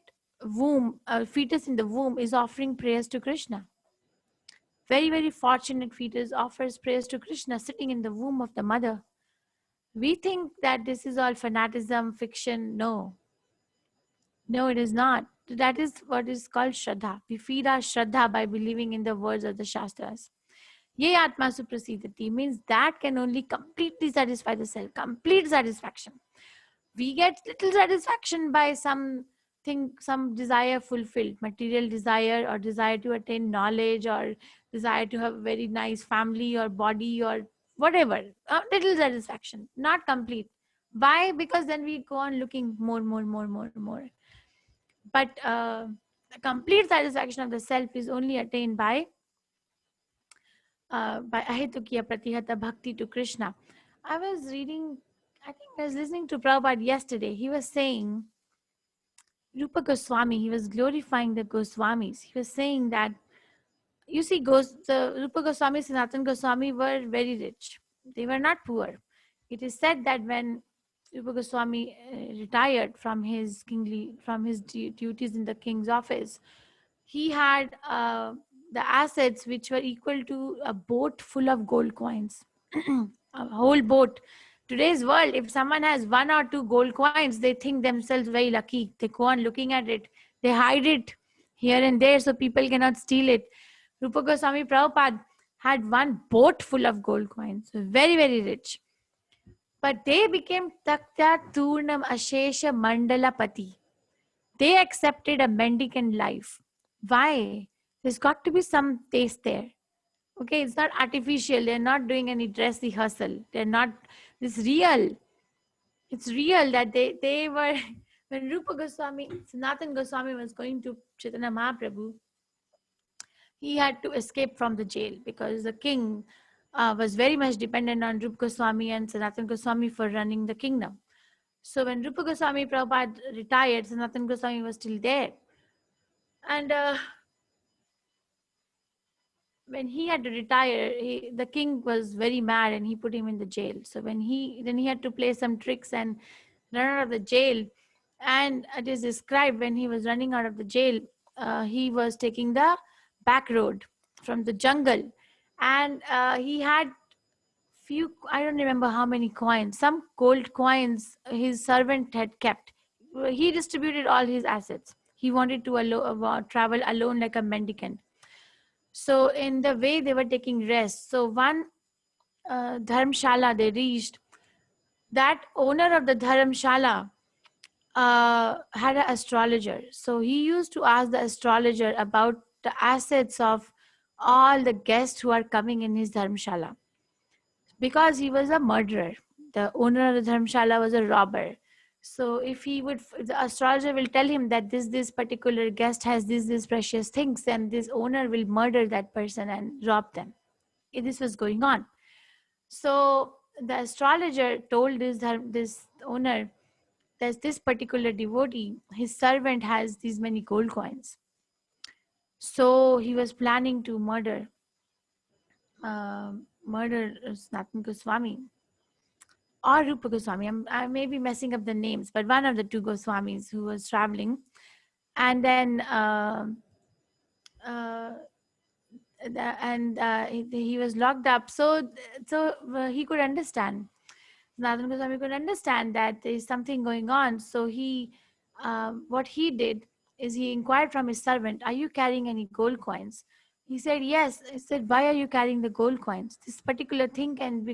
womb, a fetus in the womb is offering prayers to Krishna. Very, very fortunate fetus offers prayers to Krishna sitting in the womb of the mother. We think that this is all fanaticism, fiction. No. No, it is not. That is what is called Shraddha. We feed our Shraddha by believing in the words of the Shastras. Ye Atma Suprasidati means that can only completely satisfy the self, complete satisfaction. We get little satisfaction by something, some desire fulfilled, material desire or desire to attain knowledge or desire to have a very nice family or body or whatever. Little satisfaction, not complete. Why? Because then we go on looking more. But the complete satisfaction of the self is only attained by ahetukiya pratihata bhakti to Krishna. I was listening to Prabhupada yesterday. He was saying, Rupa Goswami, he was glorifying the Goswamis. He was saying that, you see, the Rupa Goswami, Sanatana Goswami were very rich. They were not poor. It is said that when Rupa Goswami retired from his duties in the king's office, he had the assets which were equal to a boat full of gold coins. A whole boat. Today's world, if someone has 1 or 2 gold coins, they think themselves very lucky. They go on looking at it. They hide it here and there so people cannot steal it. Rupa Goswami Prabhupada had 1 boat full of gold coins. So very, very rich. But they became Takta Turnam Ashesha Mandalapati. They accepted a mendicant life. Why? There's got to be some taste there. Okay, it's not artificial. They're not doing any dress rehearsal. They're not, it's real. It's real that they were, when Rupa Goswami, Sanatana Goswami was going to Chaitanya Mahaprabhu, he had to escape from the jail because the king was very much dependent on Rupa Goswami and Sanatana Goswami for running the kingdom. So when Rupa Goswami Prabhupada retired, Sanatana Goswami was still there. And when he had to retire, the king was very mad and he put him in the jail. So then he had to play some tricks and run out of the jail. And it is described when he was running out of the jail, he was taking the back road from the jungle. And he had few, I don't remember how many coins, some gold coins his servant had kept. He distributed all his assets. He wanted to travel alone like a mendicant. So in the way they were taking rest, so one dharmshala they reached, that owner of the dharmshala had an astrologer. So he used to ask the astrologer about the assets of all the guests who are coming in his dharmshala. Because he was a murderer. The owner of the dharmshala was a robber. So if the astrologer will tell him that this particular guest has this precious things, then this owner will murder that person and rob them. This was going on. So the astrologer told this owner that this particular devotee, his servant has these many gold coins. So he was planning to murder Sanatana Goswami or Rupa Goswami. I may be messing up the names, but one of the 2 Goswamis who was traveling. And then he was locked up. So he could understand. Sanatana Goswami could understand that there is something going on. So what he did is he inquired from his servant, "Are you carrying any gold coins?" He said, "Yes." He said, "Why are you carrying the gold coins? This particular thing can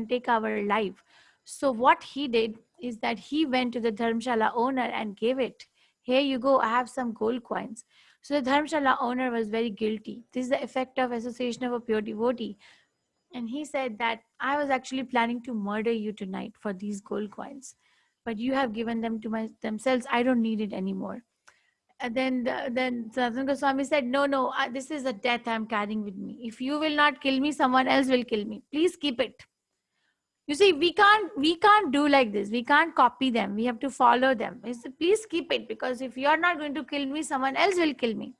take our life." So what he did is that he went to the dharmshala owner and gave it. "Here you go, I have some gold coins." So the dharmshala owner was very guilty. This is the effect of association of a pure devotee. And he said that, "I was actually planning to murder you tonight for these gold coins, but you have given them to themselves. I don't need it anymore." And then Sanatana Goswami said, no, this is a death I'm carrying with me. If you will not kill me, someone else will kill me. Please keep it. You see, we can't do like this. We can't copy them. We have to follow them. He said, please keep it, because if you are not going to kill me, someone else will kill me.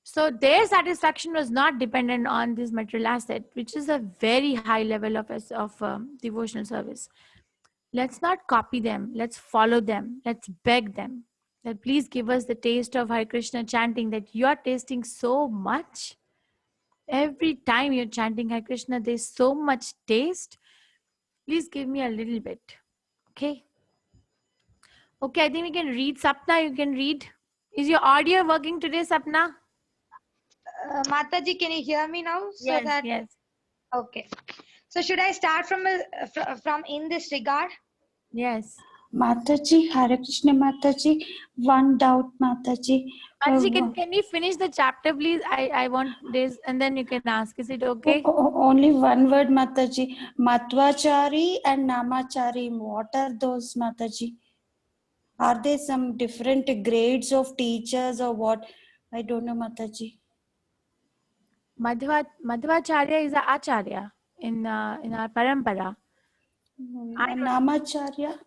So their satisfaction was not dependent on this material asset, which is a very high level of devotional service. Let's not copy them. Let's follow them. Let's beg them that please give us the taste of Hare Krishna chanting that you are tasting so much. Every time you're chanting Hare Krishna, there's so much taste. Please give me a little bit. Okay. Okay, I think we can read. Sapna, you can read. Is your audio working today, Sapna? Mataji, can you hear me now? Yes. Okay. So should I start from in this regard? Yes. Mataji, Hare Krishna Mataji, one doubt Mataji. Mataji, can you finish the chapter, please? I want this, and then you can ask. Is it okay? Only one word Mataji. Matvachari and Namachari, what are those Mataji? Are there some different grades of teachers or what? I don't know Mataji. Madhvacharya is an acharya in our parampara. Namacharya?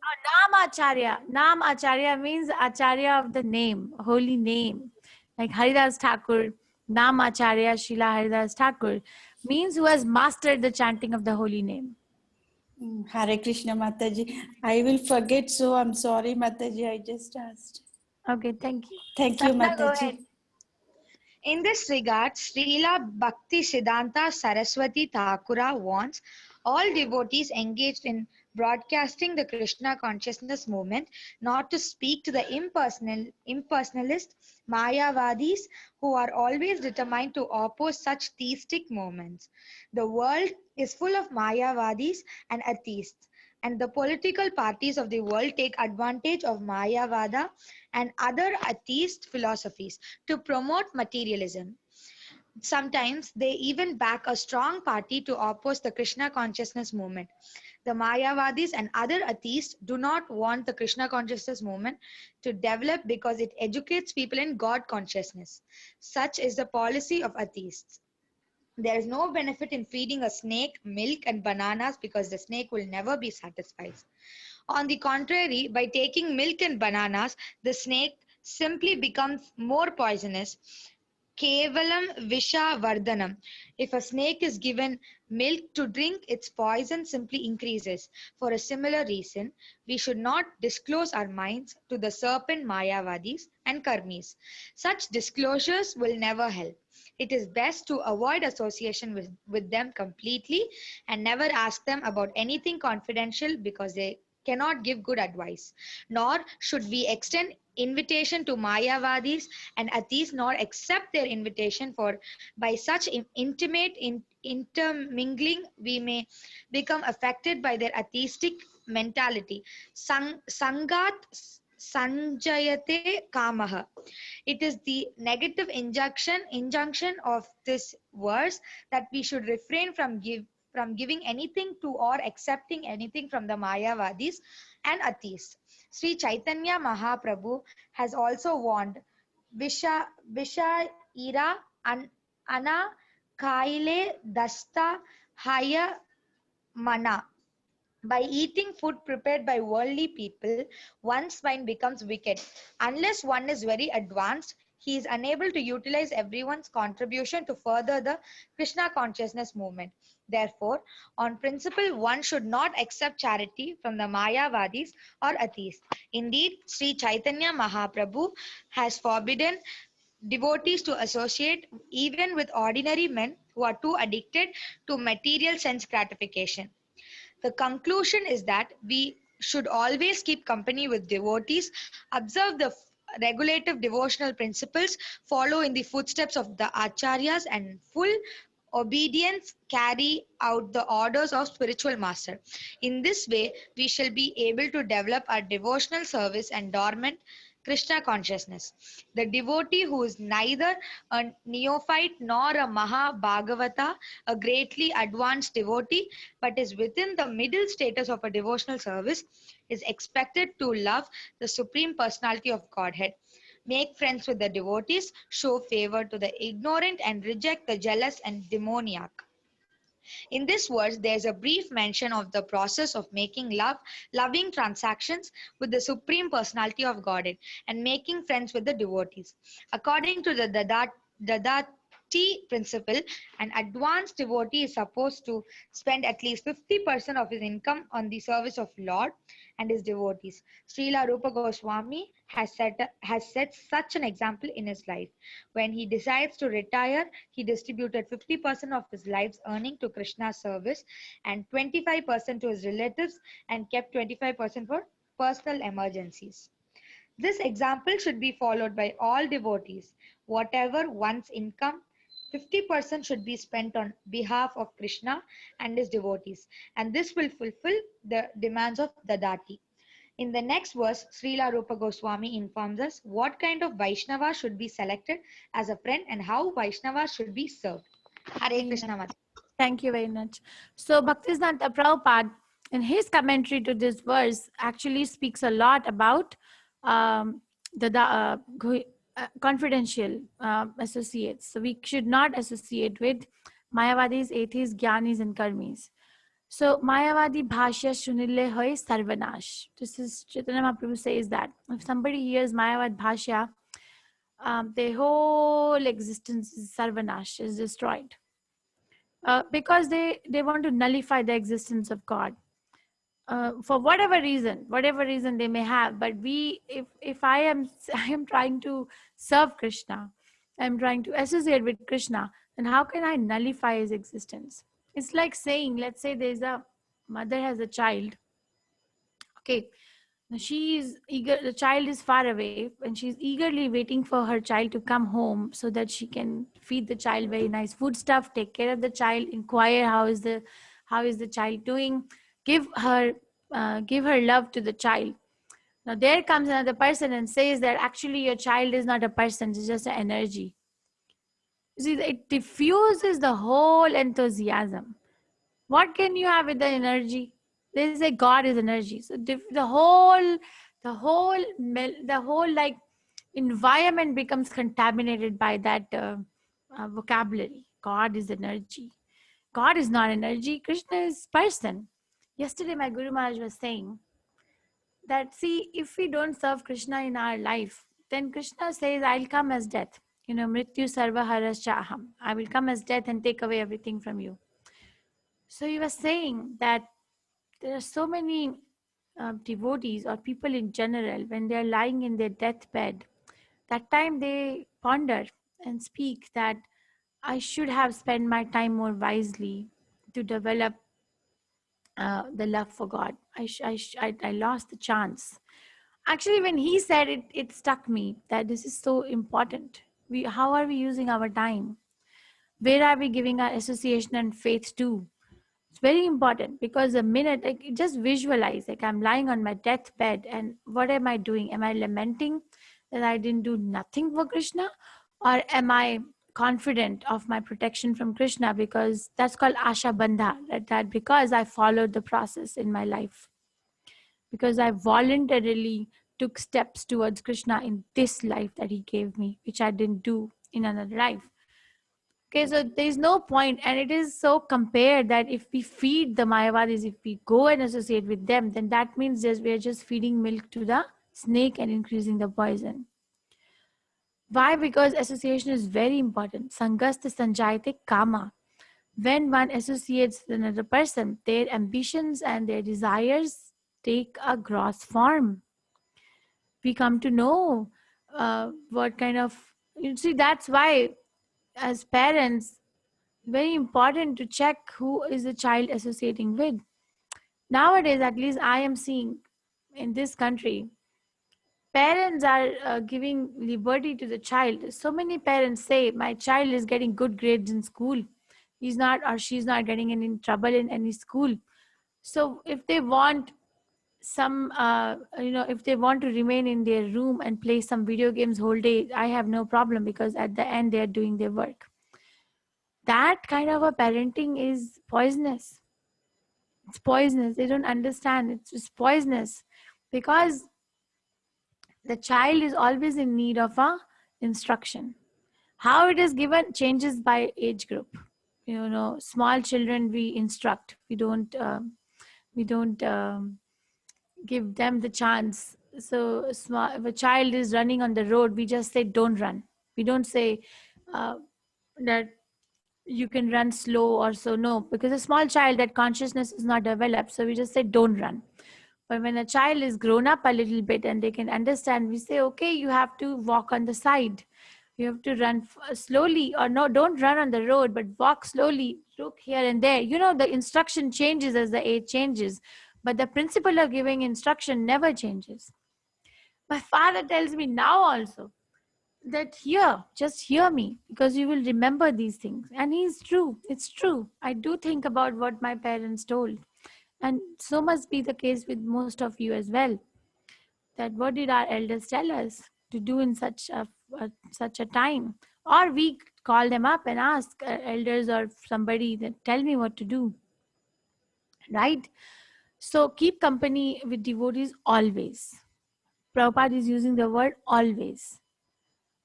Namacharya. Namacharya means acharya of the name, holy name. Like Haridas Thakur, Namacharya Srila Haridas Thakur means who has mastered the chanting of the holy name. Hare Krishna Mataji. I will forget, so I'm sorry Mataji, I just asked. Okay, thank you. Thank you Sapna, go Mataji. ahead. In this regard, Srila Bhakti Siddhanta Saraswati Thakura wants all devotees engaged in broadcasting the Krishna consciousness movement not to speak to the impersonalist Mayavadis who are always determined to oppose such theistic movements. The world is full of Mayavadis and atheists, and the political parties of the world take advantage of Mayavada and other atheist philosophies to promote materialism. Sometimes they even back a strong party to oppose the Krishna consciousness movement. The Mayavadis and other atheists do not want the Krishna consciousness movement to develop because it educates people in God consciousness. Such is the policy of atheists. There is no benefit in feeding a snake milk and bananas because the snake will never be satisfied. On the contrary, by taking milk and bananas, the snake simply becomes more poisonous. Kevalam Visha Vardhanam. If a snake is given milk to drink, its poison simply increases. For a similar reason, we should not disclose our minds to the serpent Mayavadis and Karmis. Such disclosures will never help. It is best to avoid association with them completely and never ask them about anything confidential because they cannot give good advice. Nor should we extend invitation to Mayavadis and atheists nor accept their invitation, for by such intimate intermingling we may become affected by their atheistic mentality. Sangat sanjayate kamaha. It is the negative injunction of this verse that we should refrain from giving anything to or accepting anything from the Mayavadis and atheists. Sri Chaitanya Mahaprabhu has also warned Visha ira ana kaile dasta haya mana. By eating food prepared by worldly people, one's mind becomes wicked. Unless one is very advanced, he is unable to utilize everyone's contribution to further the Krishna consciousness movement. Therefore, on principle, one should not accept charity from the Mayavadis or atheists. Indeed, Sri Chaitanya Mahaprabhu has forbidden devotees to associate even with ordinary men who are too addicted to material sense gratification. The conclusion is that we should always keep company with devotees, observe the regulative devotional principles, follow in the footsteps of the acharyas, and full obedience carry out the orders of spiritual master. In this way, we shall be able to develop our devotional service and dormant Krishna consciousness. The devotee who is neither a neophyte nor a Maha Bhagavata, a greatly advanced devotee, but is within the middle status of a devotional service, is expected to love the Supreme Personality of Godhead. make friends with the devotees, show favor to the ignorant, and reject the jealous and demoniac. In this verse, there is a brief mention of the process of making loving transactions with the Supreme Personality of Godhead and making friends with the devotees. According to the Dadati principle, an advanced devotee is supposed to spend at least 50% of his income on the service of Lord and his devotees. Srila Rupa Goswami has set such an example in his life. When he decides to retire, he distributed 50% of his life's earning to Krishna's service and 25% to his relatives and kept 25% for personal emergencies. This example should be followed by all devotees. Whatever one's income, 50% should be spent on behalf of Krishna and his devotees, and this will fulfill the demands of Dadati. In the next verse, Srila Rupa Goswami informs us what kind of Vaishnava should be selected as a friend and how Vaishnava should be served. Hare Krishna Mata. Thank you very much. So Bhaktivedanta Prabhupada, in his commentary to this verse, actually speaks a lot about the confidential associates. So we should not associate with Mayavadis, atheists, Gyanis, and Karmis. So Mayavadi Bhashya Shunille Hoy Sarvanash. This is Chaitanya Mahaprabhu says that if somebody hears Mayavad Bhashya, their whole existence is Sarvanash, is destroyed. Because they want to nullify the existence of God. For whatever reason they may have, but if I am trying to serve Krishna, I'm trying to associate with Krishna, then how can I nullify his existence? It's like saying, let's say there's a mother has a child. Okay, she is eager, the child is far away, and she's eagerly waiting for her child to come home so that she can feed the child very nice food stuff, take care of the child, inquire how is the child doing, give her love to the child. Now there comes another person and says that actually your child is not a person, it's just an energy. You see, it diffuses the whole enthusiasm. What can you have with the energy? They say God is energy. So the whole like environment becomes contaminated by that vocabulary. God is energy. God is not energy. Krishna is person. Yesterday, my Guru Maharaj was saying that, see, if we don't serve Krishna in our life, then Krishna says, I'll come as death. Mrityu sarva harashaham. I will come as death and take away everything from you. So he was saying that there are so many devotees or people in general, when they are lying in their deathbed, that time they ponder and speak that I should have spent my time more wisely to develop the love for God. I lost the chance. Actually, when he said it, it struck me that this is so important. How are we using our time? Where are we giving our association and faith to? It's very important, because the minute, like, just visualize, like I'm lying on my deathbed and what am I doing? Am I lamenting that I didn't do nothing for Krishna? Or am I confident of my protection from Krishna, because that's called Asha Bandha, that because I followed the process in my life, because I voluntarily took steps towards Krishna in this life that he gave me, which I didn't do in another life. Okay, so there's no point, and it is so compared that if we feed the Mayavadis, if we go and associate with them, then that means we're just feeding milk to the snake and increasing the poison. Why? Because association is very important. Sangasta sanjayate kama. When one associates with another person, their ambitions and their desires take a gross form. We come to know what kind of, you see, that's why as parents, very important to check who is the child associating with. Nowadays, at least I am seeing in this country, parents are giving liberty to the child. So many parents say, my child is getting good grades in school. He's not, or she's not getting in trouble in any school. So if they want some, if they want to remain in their room and play some video games whole day, I have no problem, because at the end they're doing their work. That kind of a parenting is poisonous. It's poisonous. They don't understand. It's just poisonous, because The child is always in need of a instruction. How it is given changes by age group. Small children we instruct. We don't give them the chance. So if a child is running on the road, we just say don't run. We don't say that you can run slow or so. No, because a small child, that consciousness is not developed, so we just say don't run. But when a child is grown up a little bit and they can understand, we say, okay, you have to walk on the side, you have to run slowly, or no, don't run on the road, but walk slowly, look here and there. The instruction changes as the age changes, but the principle of giving instruction never changes. My father tells me now also that just hear me, because you will remember these things. And he's true. It's true. I do think about what my parents told. And so must be the case with most of you as well. That what did our elders tell us to do in such a time? Or we call them up and ask elders or somebody that tell me what to do. Right? So keep company with devotees always. Prabhupada is using the word always.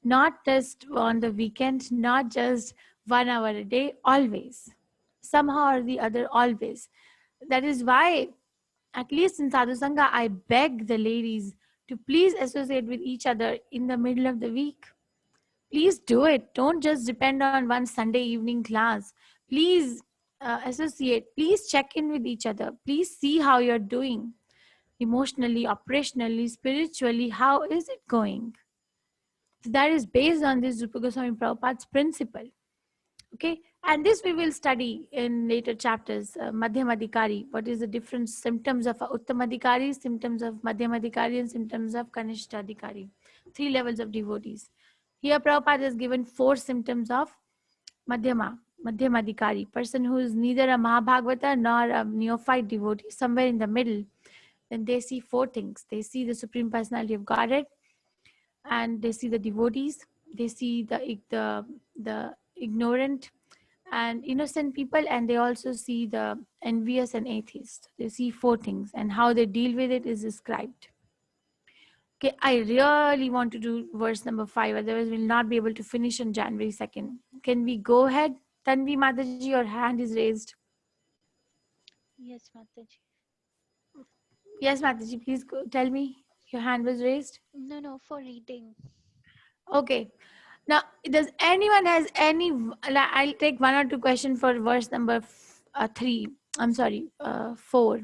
Not just on the weekend, not just 1 hour a day, always. Somehow or the other, always. That is why, at least in Sadhu Sangha, I beg the ladies to please associate with each other in the middle of the week. Please do it. Don't just depend on one Sunday evening class. Please associate. Please check in with each other. Please see how you're doing. Emotionally, operationally, spiritually, how is it going? So that is based on this Rupa Goswami Prabhupada's principle. Okay, and this we will study in later chapters. Madhyamadikari, what is the different symptoms of Uttamadikari, symptoms of Madhyamadikari, and symptoms of Kanishtadikari. 3 levels of devotees. Here Prabhupada has given 4 symptoms of Madhyamadikari, person who is neither a Mahabhagavata nor a neophyte devotee, somewhere in the middle. Then they see 4 things. They see the Supreme Personality of Godhead, and they see the devotees. They see the ignorant and innocent people, and they also see the envious and atheists. They see 4 things, and how they deal with it is described. Okay, I really want to do verse number 5, otherwise we'll not be able to finish on January 2nd. Can we go ahead? Tanvi Mataji, your hand is raised. Yes, Mataji. Yes, Mataji, please tell me. Your hand was raised? No, for reading. Okay. Now, does anyone has any, I'll take 1 or 2 questions for verse number 3. I'm sorry, 4.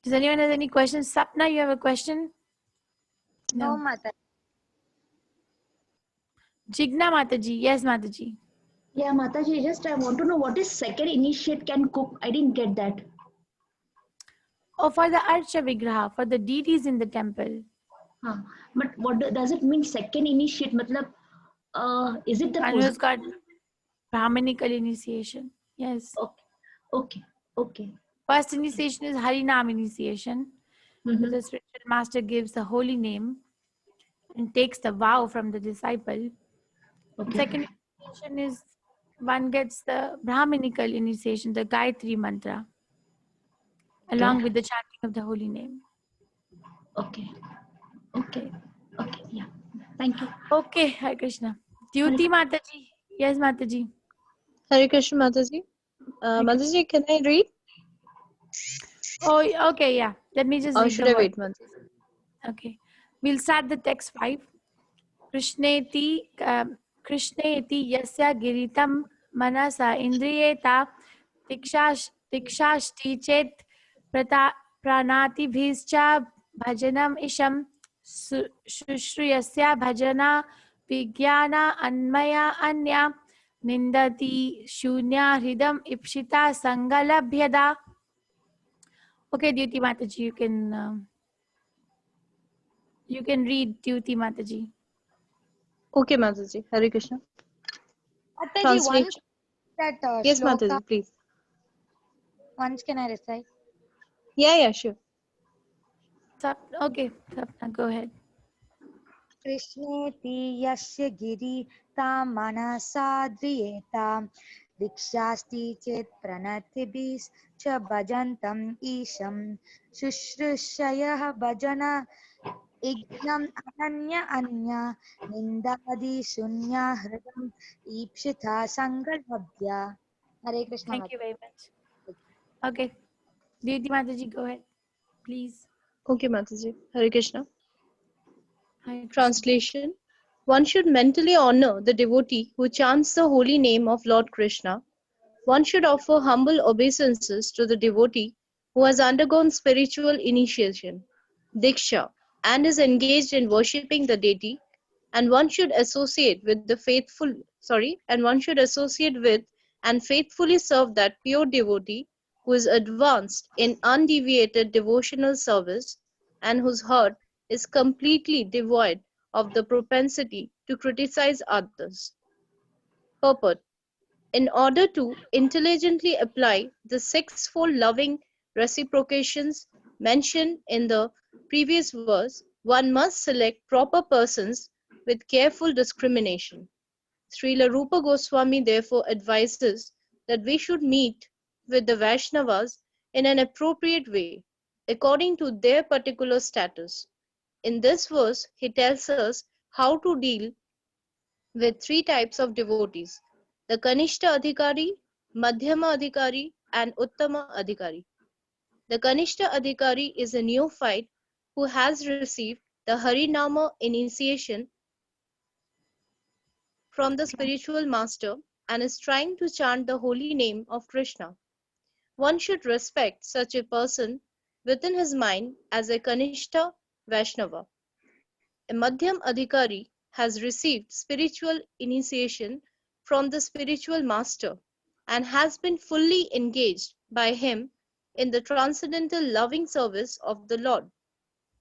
Does anyone have any questions? Sapna, you have a question? No, Mataji. Jigna Mataji. Yes, Mataji. Yeah, Mataji, just I want to know what is second initiate can cook. I didn't get that. Oh, for the Archa Vigraha, for the deities in the temple. But what does it mean second initiate? Matlab, is it the One who's got Brahminical initiation. Yes. Okay. First initiation is Harinam initiation. The spiritual master gives the holy name and takes the vow from the disciple. Second initiation is one gets the Brahminical initiation, the Gayatri mantra, along with the chanting of the holy name. Okay. Yeah. Thank you. Okay, Hare Krishna. Dyuti Mataji. Yes, Mataji. Hare Krishna, Mataji. Mataji, can I read? Oh, okay, yeah. Let me just read should the I word. wait, Mataji? Okay. We'll start the text 5. Krishneti yasya giritam manasa indriyeta tikshashti chet pranati bhischa bhajanam isham shushriyasya bhajana vigyana anmaya anya nindati shunya hridam ipshita sangalabhyada. Okay, Dyuti Mataji, you can read Dyuti Mataji. Okay, Mataji. Hare Krishna. Mataji, once that yes, shloka, Mataji, please. Once can I recite? Yeah, sure. Okay, go ahead. Krishneti yasya giri tam manasadriyeta dikshasti chet pranatibis cha bhajantam isham shushrishayah bhajana Ignam ananya anya nindadi sunya hridam ipshita sangalabhya. Hare Krishna Thank you Mataji. very much. Okay. Devi Mataji, go ahead, please. Okay, Mataji. Hare Krishna. Hare Krishna. Translation. One should mentally honor the devotee who chants the holy name of Lord Krishna. One should offer humble obeisances to the devotee who has undergone spiritual initiation, Diksha, and is engaged in worshipping the deity, and one should associate with and one should associate with and faithfully serve that pure devotee who is advanced in undeviated devotional service and whose heart is completely devoid of the propensity to criticize others. Purport. In order to intelligently apply the sixfold loving reciprocations mentioned in the previous verse, one must select proper persons with careful discrimination. Srila Rupa Goswami therefore advises that we should meet with the Vaishnavas in an appropriate way, according to their particular status. In this verse, he tells us how to deal with three types of devotees: the Kanishta Adhikari, Madhyama Adhikari, and Uttama Adhikari. The Kanishta Adhikari is a neophyte who has received the Harinama initiation from the spiritual master and is trying to chant the holy name of Krishna. One should respect such a person within his mind as a Kanishta Vaishnava. A Madhyam Adhikari has received spiritual initiation from the spiritual master and has been fully engaged by him in the transcendental loving service of the Lord.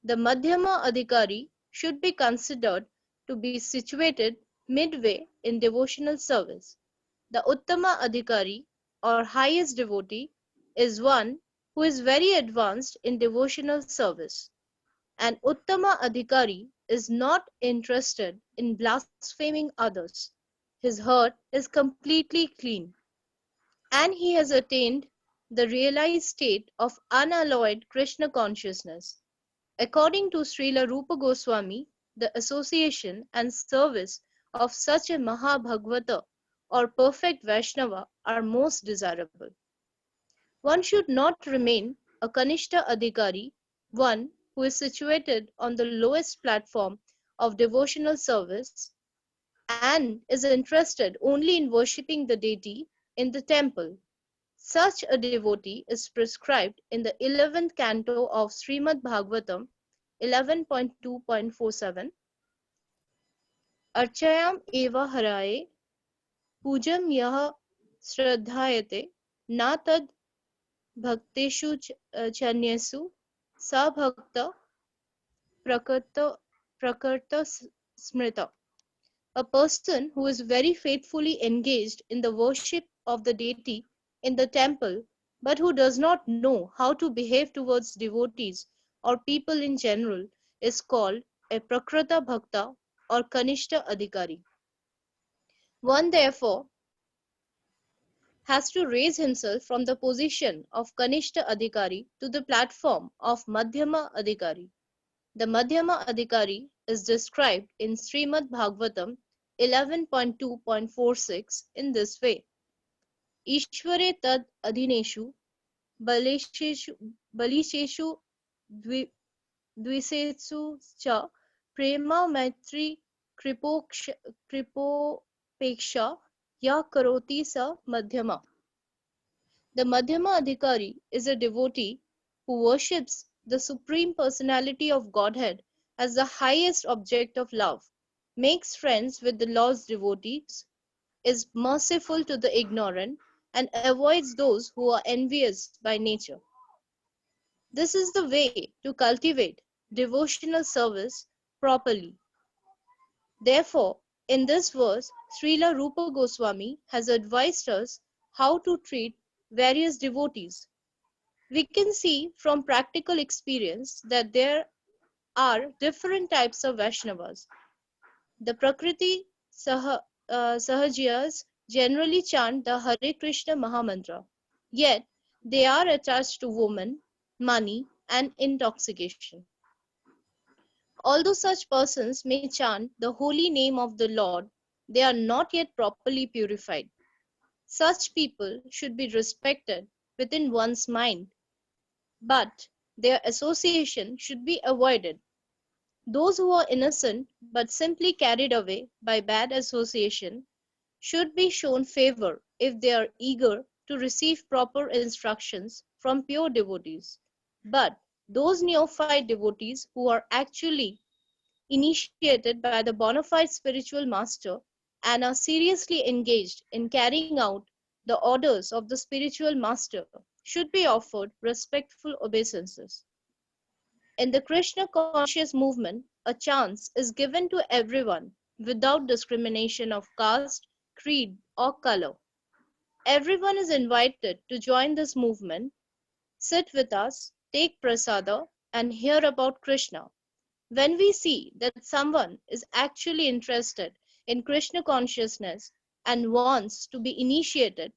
The Madhyama Adhikari should be considered to be situated midway in devotional service. The Uttama Adhikari, or highest devotee, is one who is very advanced in devotional service. An Uttama Adhikari is not interested in blaspheming others. His heart is completely clean, and he has attained the realized state of unalloyed Krishna consciousness. According to Srila Rupa Goswami, the association and service of such a Mahabhagavata or perfect Vaishnava are most desirable. One should not remain a Kanishta Adhikari, one who is situated on the lowest platform of devotional service and is interested only in worshipping the deity in the temple. Such a devotee is prescribed in the 11th canto of Srimad Bhagavatam 11.2.47. Archayam eva haraye pujam yah shraddhayate na tad bhakteshu chanyesu sa bhakta prakarta smrita. A person who is very faithfully engaged in the worship of the deity in the temple, but who does not know how to behave towards devotees or people in general, is called a prakrata bhakta or kanishta adhikari. One therefore has to raise himself from the position of kanishta adhikari to the platform of madhyama adhikari. The Madhyama Adhikari is described in Srimad Bhagavatam 11.2.46 in this way. Ishvare tad adhineshu balisheshu dvisetsu cha prema maitri kripopeksha ya karoti sa madhyama. The Madhyama Adhikari is a devotee who worships the Supreme Personality of Godhead as the highest object of love, makes friends with the Lord's devotees, is merciful to the ignorant, and avoids those who are envious by nature. This is the way to cultivate devotional service properly. Therefore, in this verse, Srila Rupa Goswami has advised us how to treat various devotees. We can see from practical experience that there are different types of Vaishnavas. The Prakriti Sahajiyas generally chant the Hare Krishna Mahamantra, yet they are attached to women, money, and intoxication. Although such persons may chant the holy name of the Lord, they are not yet properly purified. Such people should be respected within one's mind, but their association should be avoided. Those who are innocent but simply carried away by bad association should be shown favor if they are eager to receive proper instructions from pure devotees. But those neophyte devotees who are actually initiated by the bona fide spiritual master and are seriously engaged in carrying out the orders of the spiritual master should be offered respectful obeisances. In the Krishna conscious movement, a chance is given to everyone without discrimination of caste, creed, or color. Everyone is invited to join this movement, sit with us, take prasada, and hear about Krishna. When we see that someone is actually interested in Krishna consciousness and wants to be initiated,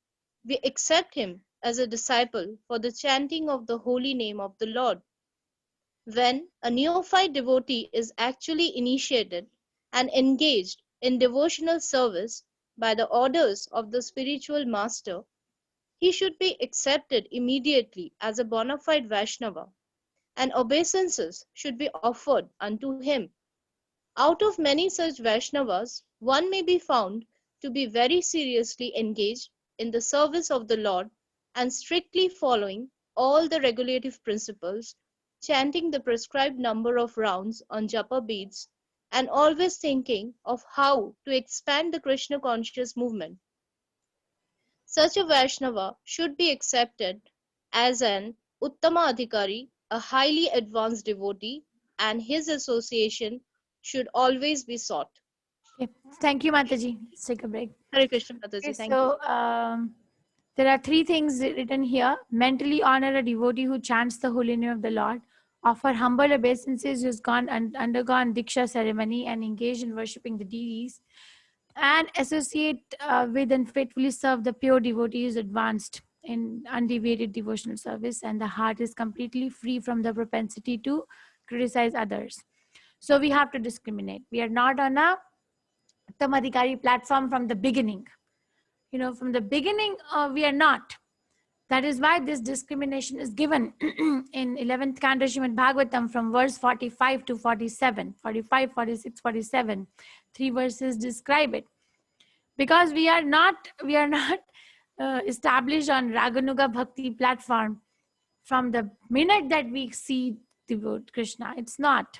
we accept him as a disciple for the chanting of the holy name of the Lord. When a neophyte devotee is actually initiated and engaged in devotional service by the orders of the spiritual master, he should be accepted immediately as a bona fide Vaishnava, and obeisances should be offered unto him. Out of many such Vaishnavas, one may be found to be very seriously engaged in the service of the Lord and strictly following all the regulative principles, chanting the prescribed number of rounds on japa beads, and always thinking of how to expand the Krishna conscious movement. Such a Vaishnava should be accepted as an Uttama Adhikari, a highly advanced devotee, and his association should always be sought. Okay. Thank you, Mataji. Let's take a break. Hare Krishna, Mataji. Okay, Thank so you. there are three things written here. Mentally honor a devotee who chants the holy name of the Lord. Offer humble obeisances who's undergone Diksha ceremony and engaged in worshipping the deities. And associate with and faithfully serve the pure devotees advanced in undeviated devotional service, and the heart is completely free from the propensity to criticize others. So we have to discriminate. We are not on a Tamadikari platform from the beginning. From the beginning, we are not. That is why this discrimination is given in 11th Canto Srimad Bhagavatam from verse 45 to 47, 45, 46, 47. 3 verses describe it. Because we are not established on Raganuga Bhakti platform from the minute that we see devote Krishna. It's not.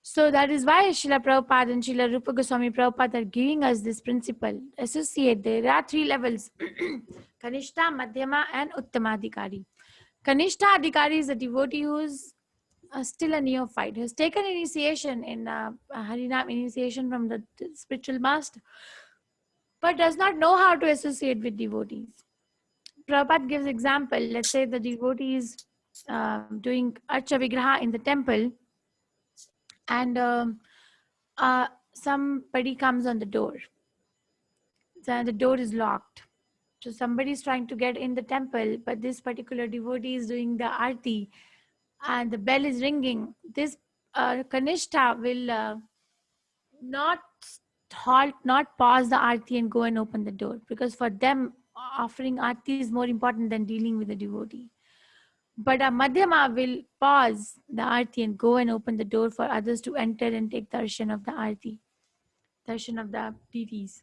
So that is why Srila Prabhupada and Srila Rupa Goswami Prabhupada are giving us this principle. Associate, there are 3 levels. Kanishta, Madhyama and Uttamadhikari. Kanishta Adhikari is a devotee who is still a neophyte. He has taken initiation in Harinam initiation from the spiritual master, but does not know how to associate with devotees. Prabhupada gives example. Let's say the devotee is doing Archa Vigraha in the temple, and somebody comes on the door. The door is locked. So somebody is trying to get in the temple, but this particular devotee is doing the arti and the bell is ringing. This Kanishta will not halt, not pause the arti and go and open the door, because for them offering arti is more important than dealing with the devotee. But a Madhyama will pause the arti and go and open the door for others to enter and take darshan of the arti, darshan of the deities.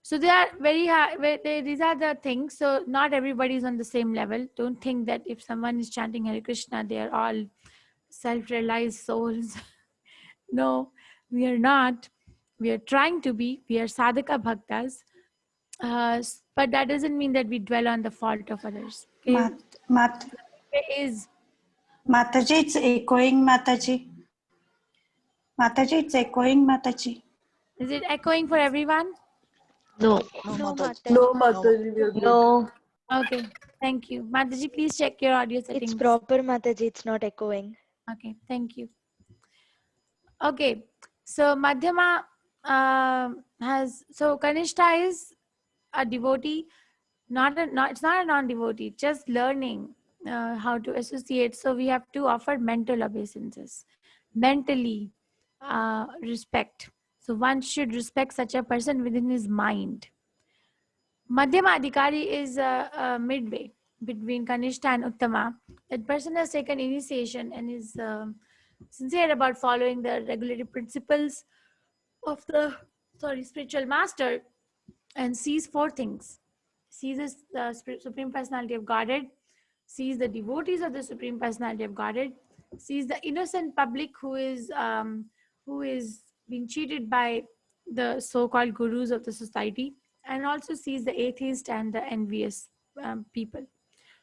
So they are very high. These are the things. So not everybody is on the same level. Don't think that if someone is chanting Hare Krishna, they are all self-realized souls. No, we are not. We are trying to be. We are sadhaka bhaktas. But that doesn't mean that we dwell on the fault of others. Okay? Mataji, it's echoing, Mataji. Mataji, it's echoing, Mataji. Is it echoing for everyone? No, No, Mataji, we are good. No. Okay, thank you. Mataji, please check your audio settings. It's proper, Mataji. It's not echoing. Okay, thank you. Okay, so Madhyama so Kanishta is a devotee, it's not a non-devotee, just learning how to associate. So we have to offer mental obeisances. mentally respect. So one should respect such a person within his mind. Madhyama Adhikari is a midway between Kanishta and Uttama. That person has taken initiation and is sincere about following the regulatory principles of the spiritual master, and sees four things. Sees the Supreme Personality of Godhead, sees the devotees of the Supreme Personality of Godhead, sees the innocent public who is being cheated by the so-called gurus of the society, and also sees the atheist and the envious people.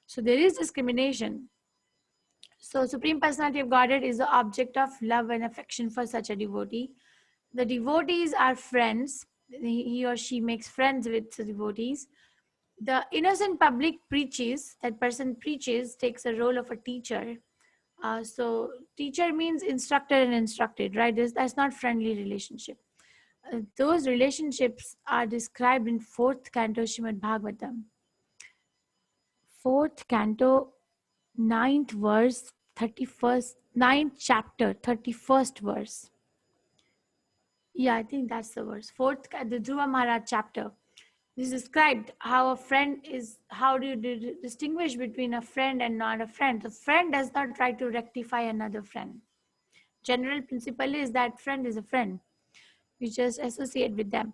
So there is discrimination. So Supreme Personality of Godhead is the object of love and affection for such a devotee. The devotees are friends. He or she makes friends with the devotees. The innocent public preaches, that person preaches, takes a role of a teacher. So teacher means instructor and instructed, right? That's not friendly relationship. Those relationships are described in 4th canto Srimad Bhagavatam. 4th canto, 9th verse, 31st, 9th chapter, 31st verse. Yeah, I think that's the verse. 4th, the Dhruva Maharaj chapter. This is described how a friend is, how do you distinguish between a friend and not a friend. The friend does not try to rectify another friend. General principle is that friend is a friend. We just associate with them.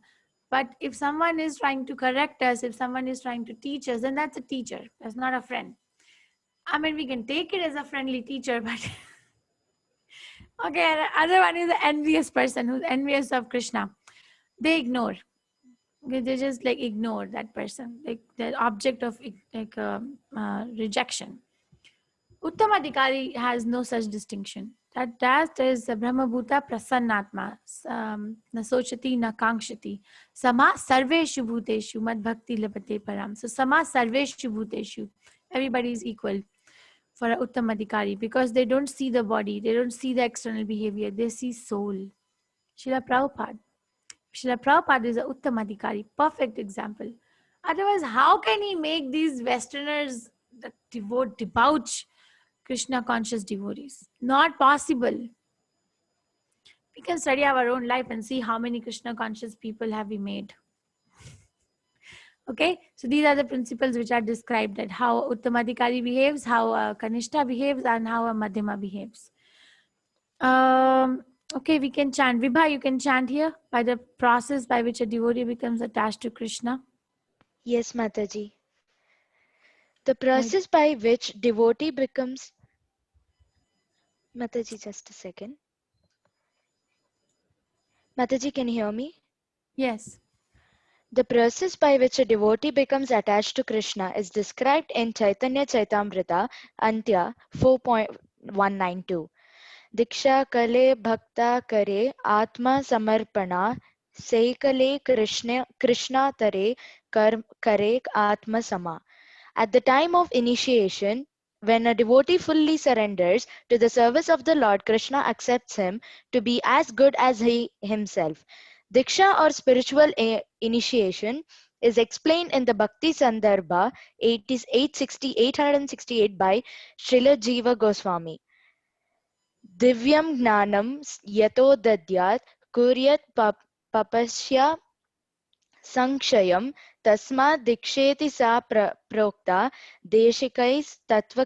But if someone is trying to correct us, if someone is trying to teach us, then that's a teacher. That's not a friend. I mean, we can take it as a friendly teacher, but okay, other one is the envious person who's envious of Krishna. They ignore. They just like ignore that person, like the object of rejection. Uttama Adhikari has no such distinction. That is Brahmabhuta Prasannatma, na sochati na kankshati, sama sarveshu bhuteshu mad bhakti labate param. So sama sarveshu bhuteshu, everybody is equal for a Uttama Adhikari, because they don't see the body, they don't see the external behavior, they see soul. Srila Prabhupada is a Uttama Adhikari, perfect example. Otherwise, how can he make these Westerners debauch Krishna conscious devotees? Not possible. We can study our own life and see how many Krishna conscious people have we made. Okay, so these are the principles which are described, that how Uttama Adhikari behaves, how Kanishta behaves, and how a Madhyama behaves. Okay, we can chant. Vibha, you can chant here by the process by which a devotee becomes attached to Krishna. Yes, Mataji. The process by which devotee becomes... Mataji, just a second. Mataji, can you hear me? Yes. The process by which a devotee becomes attached to Krishna is described in Chaitanya Chaitamrita, Antya 4.192. Diksha kale bhakta kare atma samarpana seikale Krishna tare kare atma sama. At the time of initiation, when a devotee fully surrenders to the service of the Lord, Krishna accepts him to be as good as he himself. Diksha or spiritual initiation is explained in the Bhakti Sandarbha 868 by Srila Jiva Goswami. Divyam gnanam yato dadyat kuryat papasya Sankshayam tasma diksheti sa prokta deshikais tattva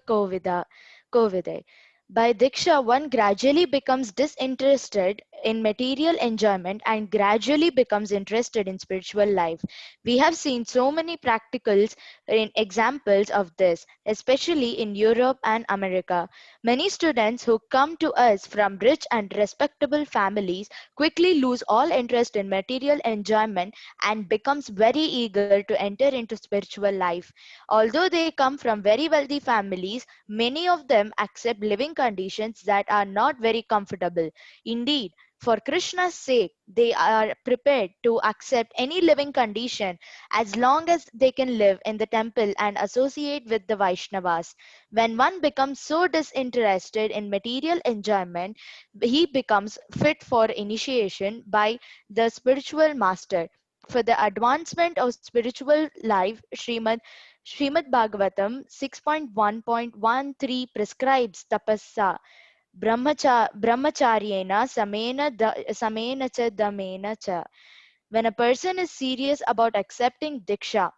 kovide. By diksha, one gradually becomes disinterested in material enjoyment and gradually becomes interested in spiritual life. We have seen so many practicals in examples of this, especially in Europe and America. Many students who come to us from rich and respectable families quickly lose all interest in material enjoyment and becomes very eager to enter into spiritual life. Although they come from very wealthy families, many of them accept living conditions that are not very comfortable. Indeed, for Krishna's sake, they are prepared to accept any living condition as long as they can live in the temple and associate with the Vaishnavas. When one becomes so disinterested in material enjoyment, he becomes fit for initiation by the spiritual master. For the advancement of spiritual life, Srimad Bhagavatam 6.1.13 prescribes tapassa, brahmacharyena samena cha damena cha. When a person is serious about accepting diksha,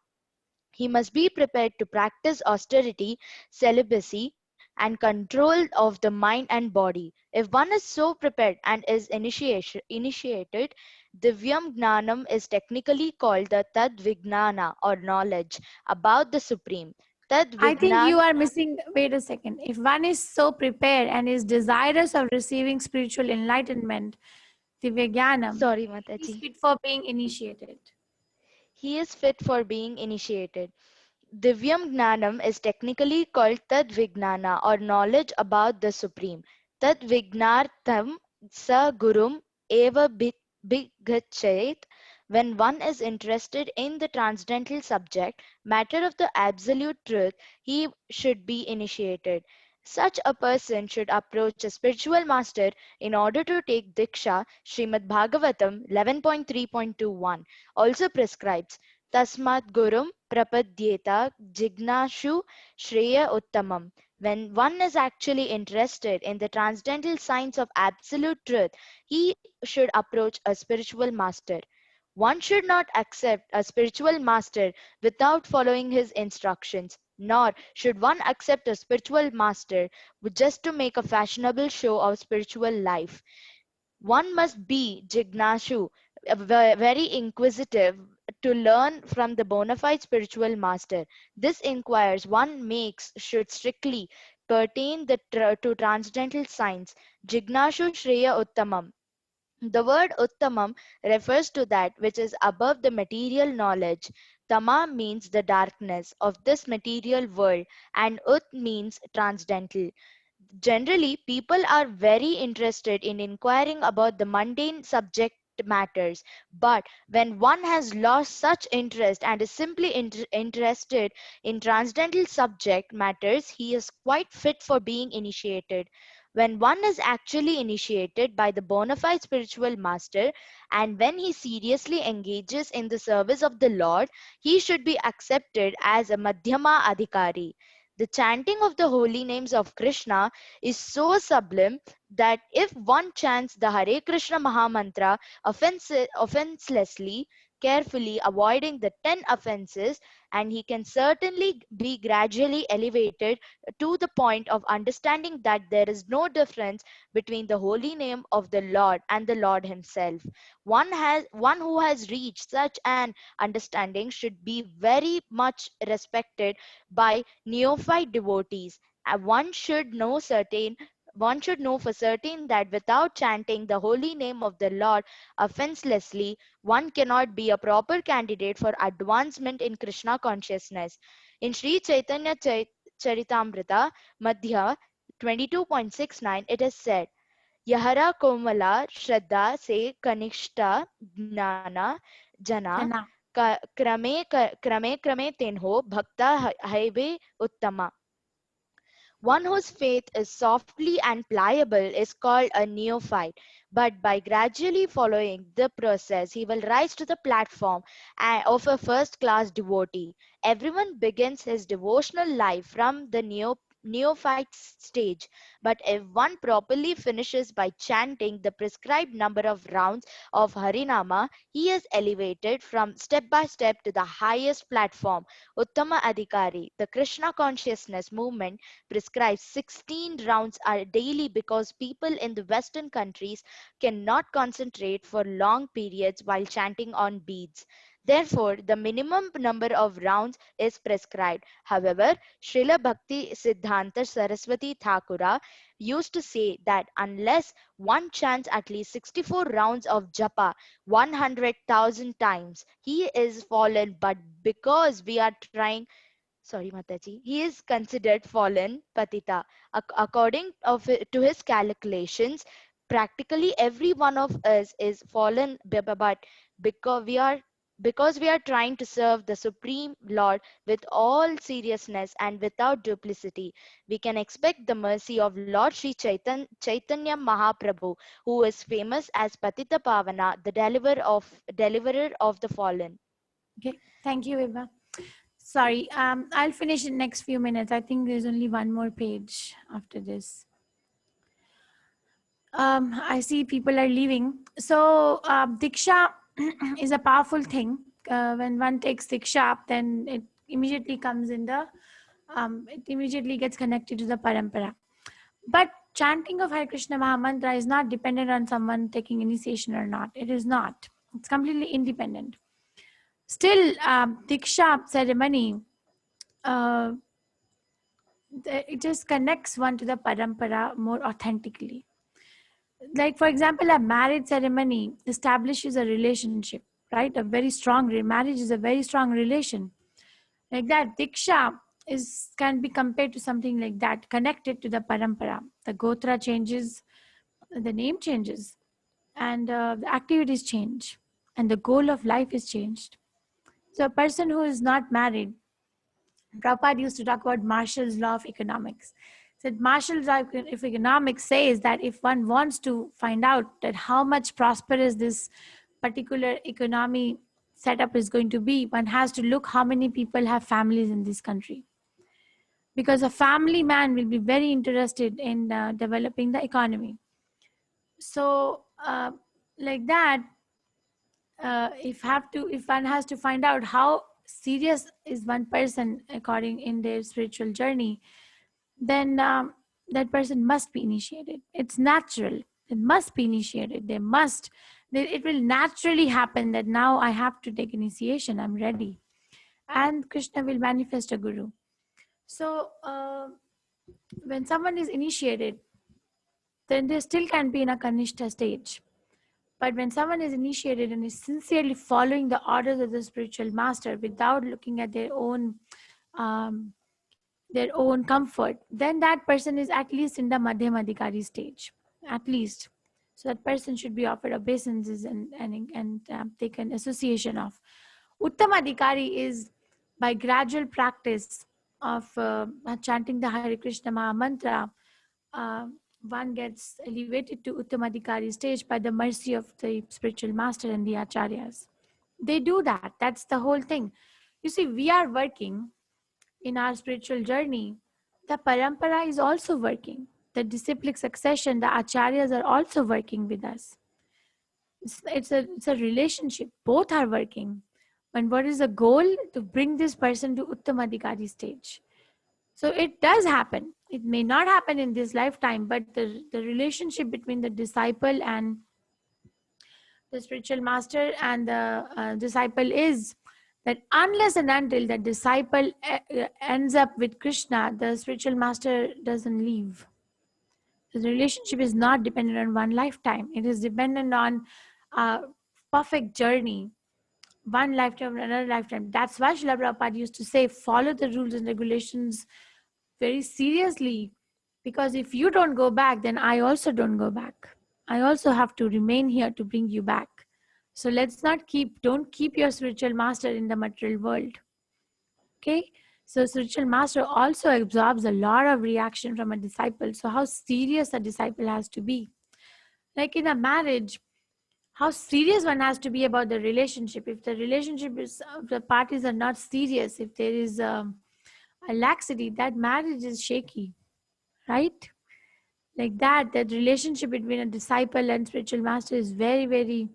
he must be prepared to practice austerity, celibacy, and control of the mind and body. If one is so prepared and is initiated, Divyam Gnanam is technically called the Tad Vignana or knowledge about the Supreme. Tad I think you Vignan. are missing. Wait a second. If one is so prepared and is desirous of receiving spiritual enlightenment, Divyagyanam, Sorry, he is Mataji. fit for being initiated. He is fit for being initiated. Divyam Gnanam is technically called Tad Vignana or knowledge about the Supreme. Tad Vignartham sa Gurum eva bigachayet. When one is interested in the transcendental subject matter of the absolute truth, he should be initiated. Such a person should approach a spiritual master in order to take Diksha. Srimad Bhagavatam 11.3.21 also prescribes Tasmat Gurum Prapadyeta Jignashu Shreya Uttamam. When one is actually interested in the transcendental science of absolute truth, he should approach a spiritual master. One should not accept a spiritual master without following his instructions, nor should one accept a spiritual master just to make a fashionable show of spiritual life. One must be Jignashu, very inquisitive, to learn from the bona fide spiritual master. This inquiries one makes should strictly pertain to transcendental science. Jignashu Shreya Uttamam. The word Uttamam refers to that which is above the material knowledge. Tama means the darkness of this material world, and Ut means transcendental. Generally, people are very interested in inquiring about the mundane subject matters, but when one has lost such interest and is simply interested in transcendental subject matters, he is quite fit for being initiated. When one is actually initiated by the bona fide spiritual master, and when he seriously engages in the service of the Lord, he should be accepted as a Madhyama Adhikari. The chanting of the holy names of Krishna is so sublime that if one chants the Hare Krishna Mahamantra offenselessly, carefully avoiding the 10 offenses, and he can certainly be gradually elevated to the point of understanding that there is no difference between the holy name of the Lord and the Lord himself. One who has reached such an understanding should be very much respected by neophyte devotees. One should know for certain that without chanting the holy name of the Lord offenselessly, one cannot be a proper candidate for advancement in Krishna consciousness. In Sri Chaitanya Charitamrita Madhya 22.69, it is said, Yahara Komala Shraddha se Kanishta Gnana Jana krame tenho bhakta haibe uttama. One whose faith is softly and pliable is called a neophyte, but by gradually following the process, he will rise to the platform of a first class devotee. Everyone begins his devotional life from the neophyte stage, but if one properly finishes by chanting the prescribed number of rounds of Harinama, he is elevated from step by step to the highest platform. Uttama Adhikari, the Krishna consciousness movement, prescribes 16 rounds daily because people in the Western countries cannot concentrate for long periods while chanting on beads. Therefore, the minimum number of rounds is prescribed. However, Srila Bhakti Siddhanta Saraswati Thakura used to say that unless one chants at least 64 rounds of japa 100,000 times, he is fallen. But because we are trying, sorry Mataji, he is considered fallen patita. According to his calculations, practically every one of us is fallen, but because we are trying to serve the Supreme Lord with all seriousness and without duplicity, we can expect the mercy of Lord Sri Chaitanya Mahaprabhu, who is famous as Patita Pavana, the deliverer of the fallen. Okay, thank you, Eva. Sorry, I'll finish in next few minutes. I think there's only one more page after this. I see people are leaving. So Diksha is a powerful thing. When one takes Diksha, then it immediately comes in the, it immediately gets connected to the parampara. But chanting of Hare Krishna Mahamantra is not dependent on someone taking initiation or not. It is not. It's completely independent. Still, Diksha ceremony, it just connects one to the parampara more authentically. Like, for example, a marriage ceremony establishes a relationship, right? A very strong marriage is a very strong relation. Like that, Diksha can be compared to something like that, connected to the parampara. The gotra changes, the name changes, and the activities change, and the goal of life is changed. So a person who is not married, Prabhupada used to talk about Marshall's law of economics. Said Marshall's law of economics says that if one wants to find out that how much prosperous this particular economy setup is going to be, one has to look how many people have families in this country. Because a family man will be very interested in developing the economy. So like that, if one has to find out how serious is one person according in their spiritual journey, then that person must be initiated. It's natural. It must be initiated. It will naturally happen that now I have to take initiation. I'm ready. And Krishna will manifest a guru. So when someone is initiated, then they still can be in a Kanishta stage. But when someone is initiated and is sincerely following the orders of the spiritual master without looking at their own comfort, then that person is at least in the Madhyam Adhikari stage, at least. So that person should be offered obeisances and taken association of. Uttam Adhikari is by gradual practice of chanting the Hare Krishna Maha Mantra, one gets elevated to Uttamadhikari stage by the mercy of the spiritual master and the acharyas. They do that. That's the whole thing. You see, we are working in our spiritual journey. The parampara is also working. The disciplic succession, the acharyas are also working with us. It's a relationship. Both are working. And what is the goal? To bring this person to Uttamadhikari stage. So it does happen. It may not happen in this lifetime, but the relationship between the disciple and the spiritual master and the disciple is that unless and until the disciple ends up with Krishna, the spiritual master doesn't leave. The relationship is not dependent on one lifetime. It is dependent on a perfect journey, one lifetime, another lifetime. That's why Srila Prabhupada used to say, follow the rules and regulations very seriously, because if you don't go back, then I also don't go back. I also have to remain here to bring you back. So don't keep your spiritual master in the material world. Okay? So spiritual master also absorbs a lot of reaction from a disciple. So how serious a disciple has to be. Like in a marriage, how serious one has to be about the relationship. If the relationship is, the parties are not serious, if there is a laxity, that marriage is shaky, right? Like that relationship between a disciple and spiritual master is very, very,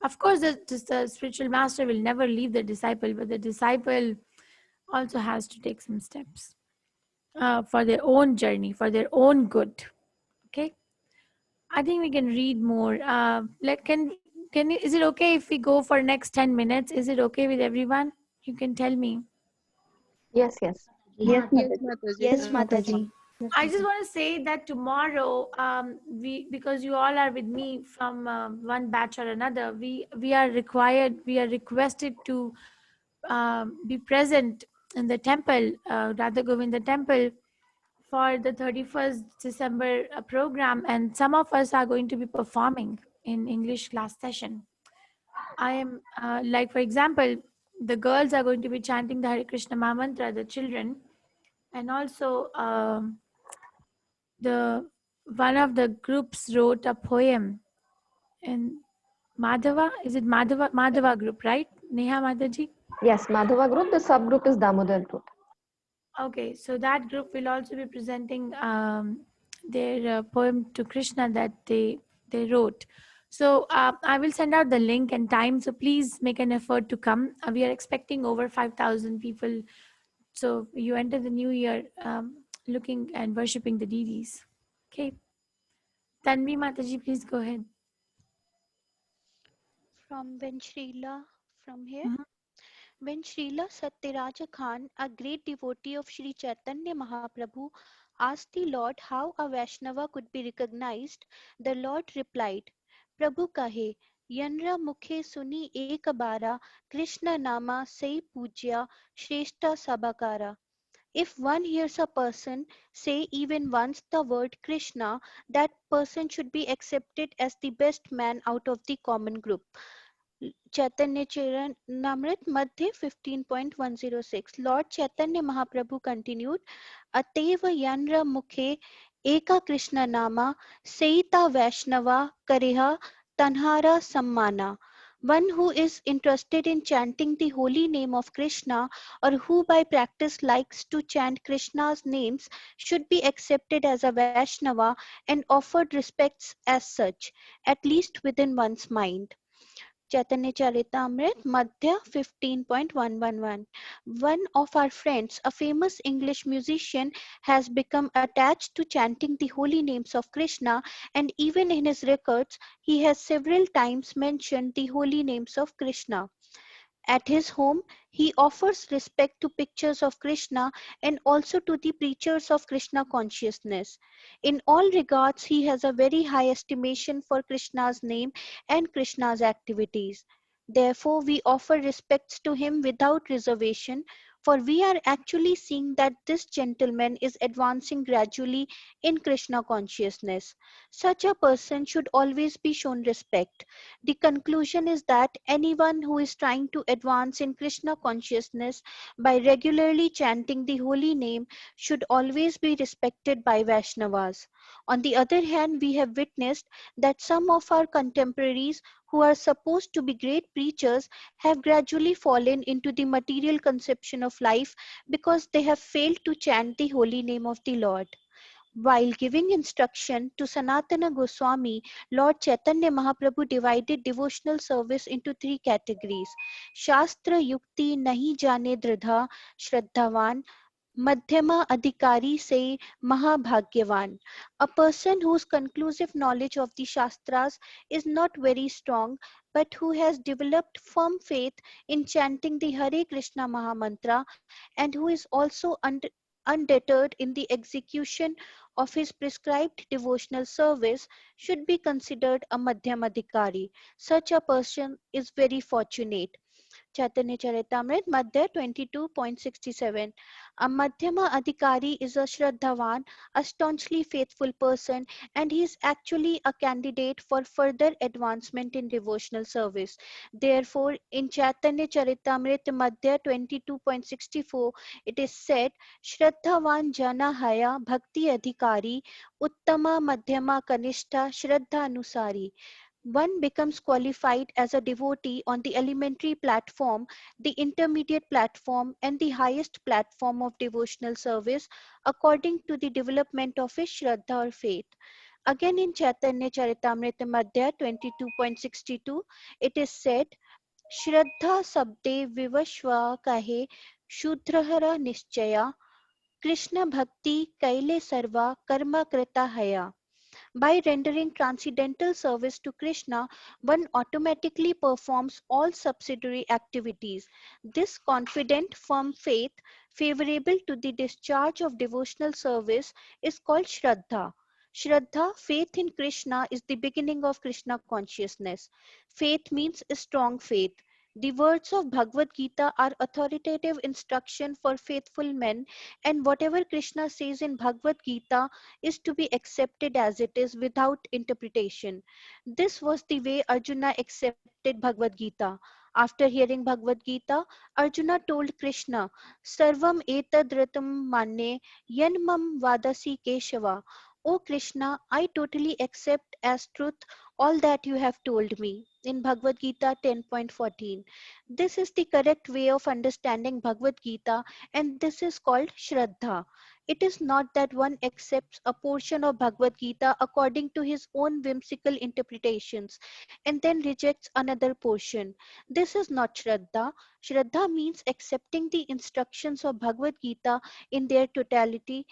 of course, the spiritual master will never leave the disciple, but the disciple also has to take some steps for their own journey, for their own good. Okay, I think we can read more. Is it okay if we go for next 10 minutes? Is it okay with everyone? You can tell me. Yes, yes. Yes, Mataji. Yes, Mataji. I just want to say that tomorrow, because you all are with me from one batch or another, we are requested to be present in the temple, Radha Govinda temple, for the 31st December program, and some of us are going to be performing in English class session. I am like, for example, the girls are going to be chanting the Hare Krishna Maha Mantra, the children, and also one of the groups wrote a poem in Madhava. Is it Madhava group, right? Neha Mataji? Yes, Madhava group. The subgroup is Damodar group. Okay, so that group will also be presenting their poem to Krishna that they they wrote. So I will send out the link and time. So please make an effort to come. We are expecting over 5,000 people. So you enter the new year looking and worshipping the deities. Okay. Tanvi Mataji, please go ahead. From when Srila, from here. Mhm. When Srila Satyraja Khan, a great devotee of Sri Chaitanya Mahaprabhu, asked the Lord how a Vaishnava could be recognized, the Lord replied, Prabhu kahe, Yanra mukhe suni ek bara, Krishna nama sai pujya, Shrestha sabakara. If one hears a person say even once the word Krishna, that person should be accepted as the best man out of the common group. Chaitanya Charitamrita Madhya 15.106. Lord Chaitanya Mahaprabhu continued, Ateva Yanra Mukhe Eka Krishna Nama Seita Vaishnava Kariha Tanhara Sammana. One who is interested in chanting the holy name of Krishna or who by practice likes to chant Krishna's names should be accepted as a Vaishnava and offered respects as such, at least within one's mind. Chaitanya Charitamrita, Madhya 15.111. One of our friends, a famous English musician, has become attached to chanting the holy names of Krishna, and even in his records, he has several times mentioned the holy names of Krishna. At his home, he offers respect to pictures of Krishna and also to the preachers of Krishna consciousness. In all regards, he has a very high estimation for Krishna's name and Krishna's activities. Therefore, we offer respects to him without reservation, for we are actually seeing that this gentleman is advancing gradually in Krishna consciousness. Such a person should always be shown respect. The conclusion is that anyone who is trying to advance in Krishna consciousness by regularly chanting the holy name should always be respected by Vaishnavas. On the other hand, we have witnessed that some of our contemporaries who are supposed to be great preachers have gradually fallen into the material conception of life because they have failed to chant the holy name of the Lord. While giving instruction to Sanatana Goswami, Lord Chaitanya Mahaprabhu divided devotional service into three categories: Shastra Yukti Nahi Jane Dridha Shraddhavan, Madhyama Adhikari say Mahabhagyavan. A person whose conclusive knowledge of the Shastras is not very strong, but who has developed firm faith in chanting the Hare Krishna Mahamantra and who is also undeterred in the execution of his prescribed devotional service, should be considered a Madhyamadhikari. Such a person is very fortunate. Chaitanya Charitamrita, Madhya 22.67. A Madhyama Adhikari is a Shraddhavan, a staunchly faithful person, and he is actually a candidate for further advancement in devotional service. Therefore, in Chaitanya Charitamrita, Madhya 22.64, it is said, Shraddhavan Jana Haya Bhakti Adhikari, Uttama Madhyama Kanishta Shraddha Anusari. One becomes qualified as a devotee on the elementary platform, the intermediate platform, and the highest platform of devotional service according to the development of his Shraddha or faith. Again in Chaitanya Charitamrita Madhya 22.62, it is said, Shraddha Sabde Vivashva Kahe Shudrahara Nischaya Krishna Bhakti Kaile Sarva Karma Krita Haya. By rendering transcendental service to Krishna, one automatically performs all subsidiary activities. This confident, firm faith, favorable to the discharge of devotional service, is called Shraddha. Shraddha, faith in Krishna, is the beginning of Krishna consciousness. Faith means a strong faith. The words of Bhagavad Gita are authoritative instruction for faithful men, and whatever Krishna says in Bhagavad Gita is to be accepted as it is without interpretation. This was the way Arjuna accepted Bhagavad Gita. After hearing Bhagavad Gita, Arjuna told Krishna, Sarvam etadritam manne yanmam vadasi keshava. O Krishna, I totally accept as truth all that you have told me. In Bhagavad Gita 10.14. This is the correct way of understanding Bhagavad Gita, and this is called Shraddha. It is not that one accepts a portion of Bhagavad Gita according to his own whimsical interpretations and then rejects another portion. This is not Shraddha. Shraddha means accepting the instructions of Bhagavad Gita in their totality,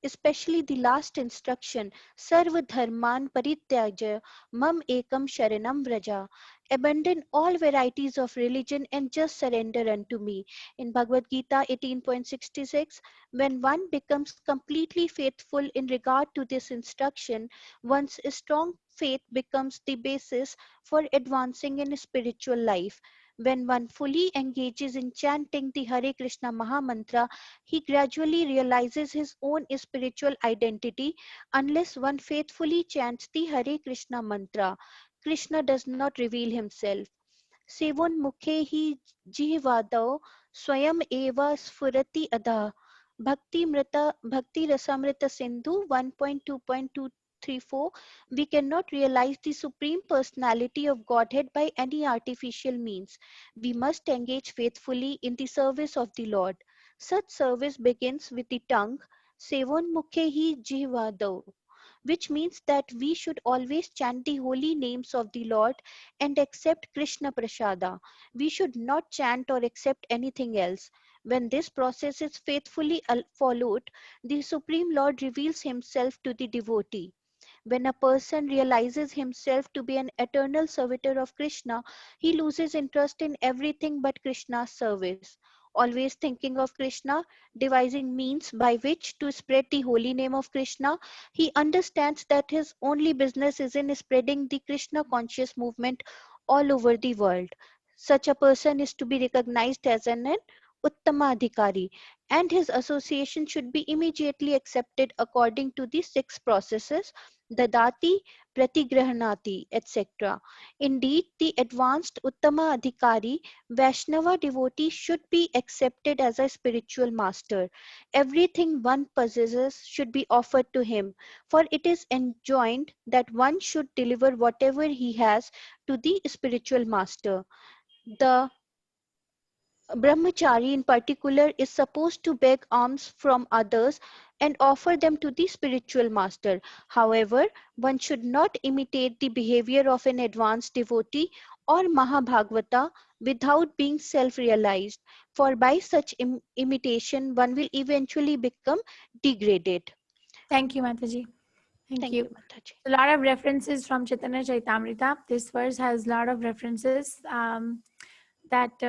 especially the last instruction, Sarva Dharman Parityaja Mam Ekam Sharanam Vraja. Abandon all varieties of religion and just surrender unto me. In Bhagavad Gita 18.66, when one becomes completely faithful in regard to this instruction, one's strong faith becomes the basis for advancing in spiritual life. When one fully engages in chanting the Hare Krishna Maha Mantra, he gradually realizes his own spiritual identity. Unless one faithfully chants the Hare Krishna mantra, Krishna does not reveal himself. Sevon mukhe hi jihvadao swayam eva sfurati adha. Bhakti Rasamrita Sindhu 1.2.234. We cannot realize the Supreme Personality of Godhead by any artificial means. We must engage faithfully in the service of the Lord. Such service begins with the tongue, Sevon mukhe hi jihvadao, which means that we should always chant the holy names of the Lord and accept Krishna Prasada. We should not chant or accept anything else. When this process is faithfully followed, the Supreme Lord reveals himself to the devotee. When a person realizes himself to be an eternal servitor of Krishna, he loses interest in everything but Krishna's service. Always thinking of Krishna, devising means by which to spread the holy name of Krishna, he understands that his only business is in spreading the Krishna conscious movement all over the world. Such a person is to be recognized as an Uttama Adhikari, and his association should be immediately accepted according to the six processes, Dadati, Pratigrahanati, etc. Indeed, the advanced Uttama Adhikari, Vaishnava devotee should be accepted as a spiritual master. Everything one possesses should be offered to him, for it is enjoined that one should deliver whatever he has to the spiritual master. The Brahmachari in particular is supposed to beg alms from others and offer them to the spiritual master. However, one should not imitate the behavior of an advanced devotee or Mahabhagavata without being self-realized, for by such imitation one will eventually become degraded. Thank you, Mataji. Thank you. Mataji. A lot of references from Chaitanya Chaitamrita. This verse has a lot of references that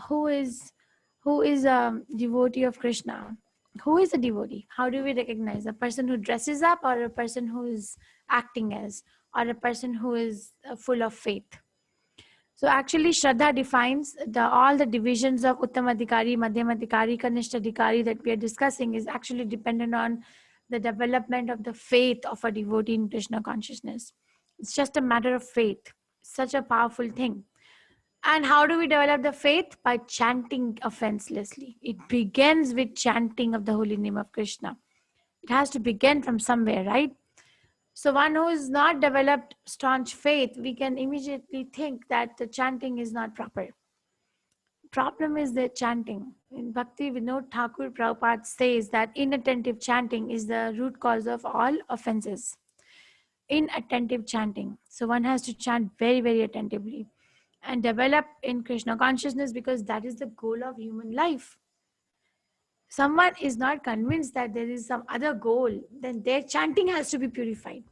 who is a devotee of Krishna. Who is a devotee? How do we recognize a person who dresses up, or a person who is acting as, or a person who is full of faith? So actually, Shraddha defines all the divisions of Uttamadhikari, Madhyamadhikari, Kanishtadhikari that we are discussing is actually dependent on the development of the faith of a devotee in Krishna consciousness. It's just a matter of faith. Such a powerful thing. And how do we develop the faith? By chanting offenselessly. It begins with chanting of the holy name of Krishna. It has to begin from somewhere, right? So one who is not developed staunch faith, we can immediately think that the chanting is not proper. Problem is the chanting. In Bhakti Vinod Thakur Prabhupada says that inattentive chanting is the root cause of all offenses. Inattentive chanting. So one has to chant very, very attentively and develop in Krishna consciousness, because that is the goal of human life. Someone is not convinced that there is some other goal, then their chanting has to be purified.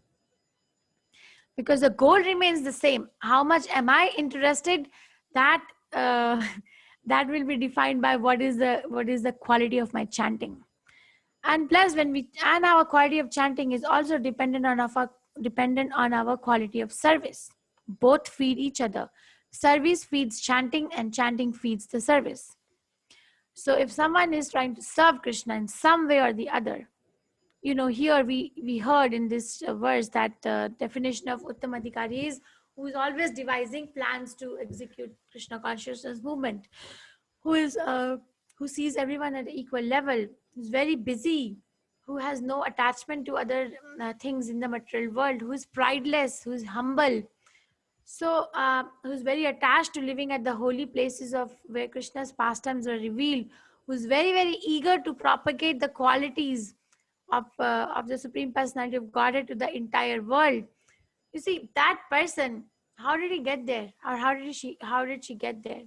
Because the goal remains the same. How much am I interested? That that will be defined by what is the quality of my chanting. And plus, our quality of chanting is also dependent on our quality of service. Both feed each other. Service feeds chanting, and chanting feeds the service. So if someone is trying to serve Krishna in some way or the other, here we heard in this verse that definition of Uttamadhikari is who is always devising plans to execute Krishna consciousness movement, who sees everyone at equal level, who's very busy, who has no attachment to other things in the material world, who is prideless, who is humble. So, who's very attached to living at the holy places of where Krishna's pastimes are revealed, who's very, very eager to propagate the qualities of the Supreme Personality of Godhead to the entire world. You see, that person, how did he get there? Or how did she get there?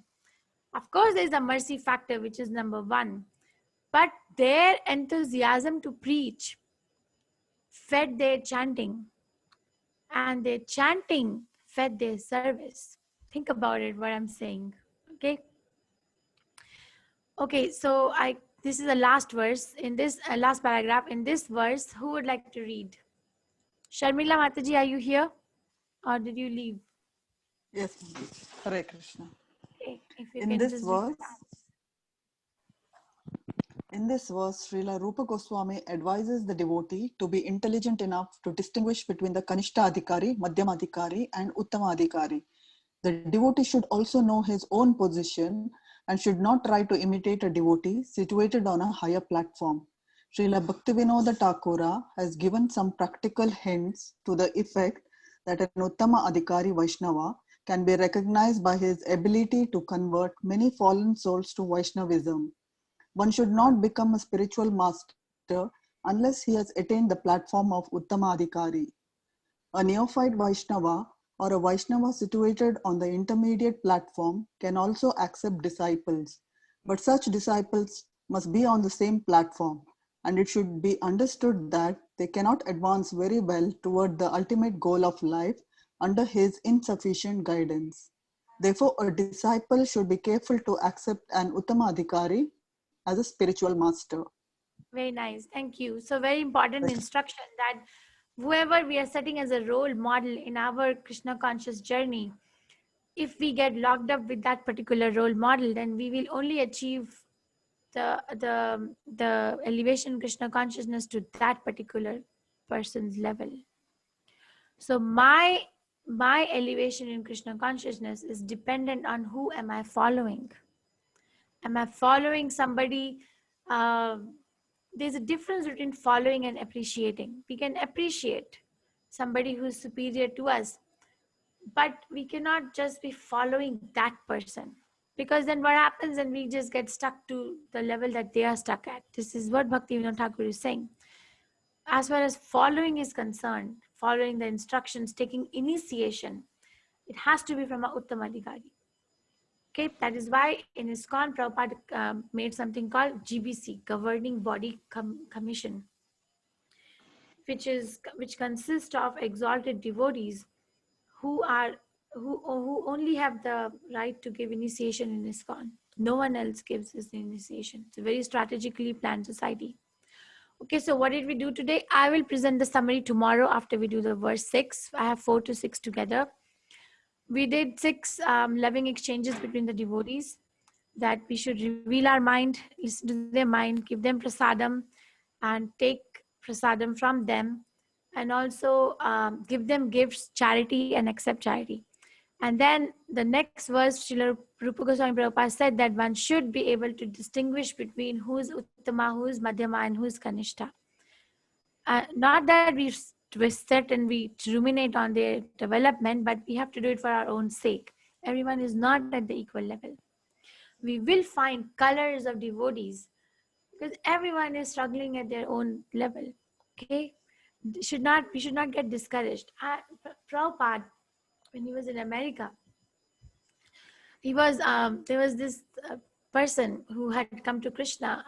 Of course, there's a mercy factor, which is number one. But their enthusiasm to preach fed their chanting, and their chanting fed their service. Think about it, what I'm saying. Okay. Okay, so this is the last verse in this last paragraph. In this verse, who would like to read? Sharmila Mataji, are you here? Or did you leave? Yes, Hare Krishna. Okay, if you In can this just verse, Srila Rupa Goswami advises the devotee to be intelligent enough to distinguish between the Kanishta Adhikari, Madhyama Adhikari, and Uttama Adhikari. The devotee should also know his own position and should not try to imitate a devotee situated on a higher platform. Srila Bhaktivedanta Thakura has given some practical hints to the effect that an Uttama Adhikari Vaishnava can be recognized by his ability to convert many fallen souls to Vaishnavism. One should not become a spiritual master unless he has attained the platform of Uttama Adhikari. A neophyte Vaishnava or a Vaishnava situated on the intermediate platform can also accept disciples, but such disciples must be on the same platform, and it should be understood that they cannot advance very well toward the ultimate goal of life under his insufficient guidance. Therefore, a disciple should be careful to accept an Uttama Adhikari as a spiritual master. Very nice, thank you. So very important instruction that whoever we are setting as a role model in our Krishna conscious journey, if we get locked up with that particular role model, then we will only achieve the elevation in Krishna consciousness to that particular person's level. So my elevation in Krishna consciousness is dependent on who am I following. Am I following somebody? There's a difference between following and appreciating. We can appreciate somebody who's superior to us, but we cannot just be following that person, because then what happens, and we just get stuck to the level that they are stuck at. This is what Bhaktivedanta Thakur is saying. As far as following is concerned, following the instructions, taking initiation, it has to be from a Uttama Adhikari. Okay, that is why in ISKCON, Prabhupada made something called GBC, Governing Body Commission, which consists of exalted devotees who only have the right to give initiation in ISKCON. No one else gives this initiation. It's a very strategically planned society. Okay, so what did we do today? I will present the summary tomorrow after we do the verse 6. I have 4 to 6 together. We did 6 loving exchanges between the devotees, that we should reveal our mind, listen to their mind, give them prasadam, and take prasadam from them, and also give them gifts, charity, and accept charity. And then the next verse, Srila Rupa Goswami Prabhupada said that one should be able to distinguish between who is Uttama, who is Madhyama, and who is Kanishta. Not that we sit and we ruminate on their development, but we have to do it for our own sake. Everyone is not at the equal level. We will find colors of devotees because everyone is struggling at their own level. Okay, we should not get discouraged. Prabhupada, when he was in America, there was this person who had come to Krishna,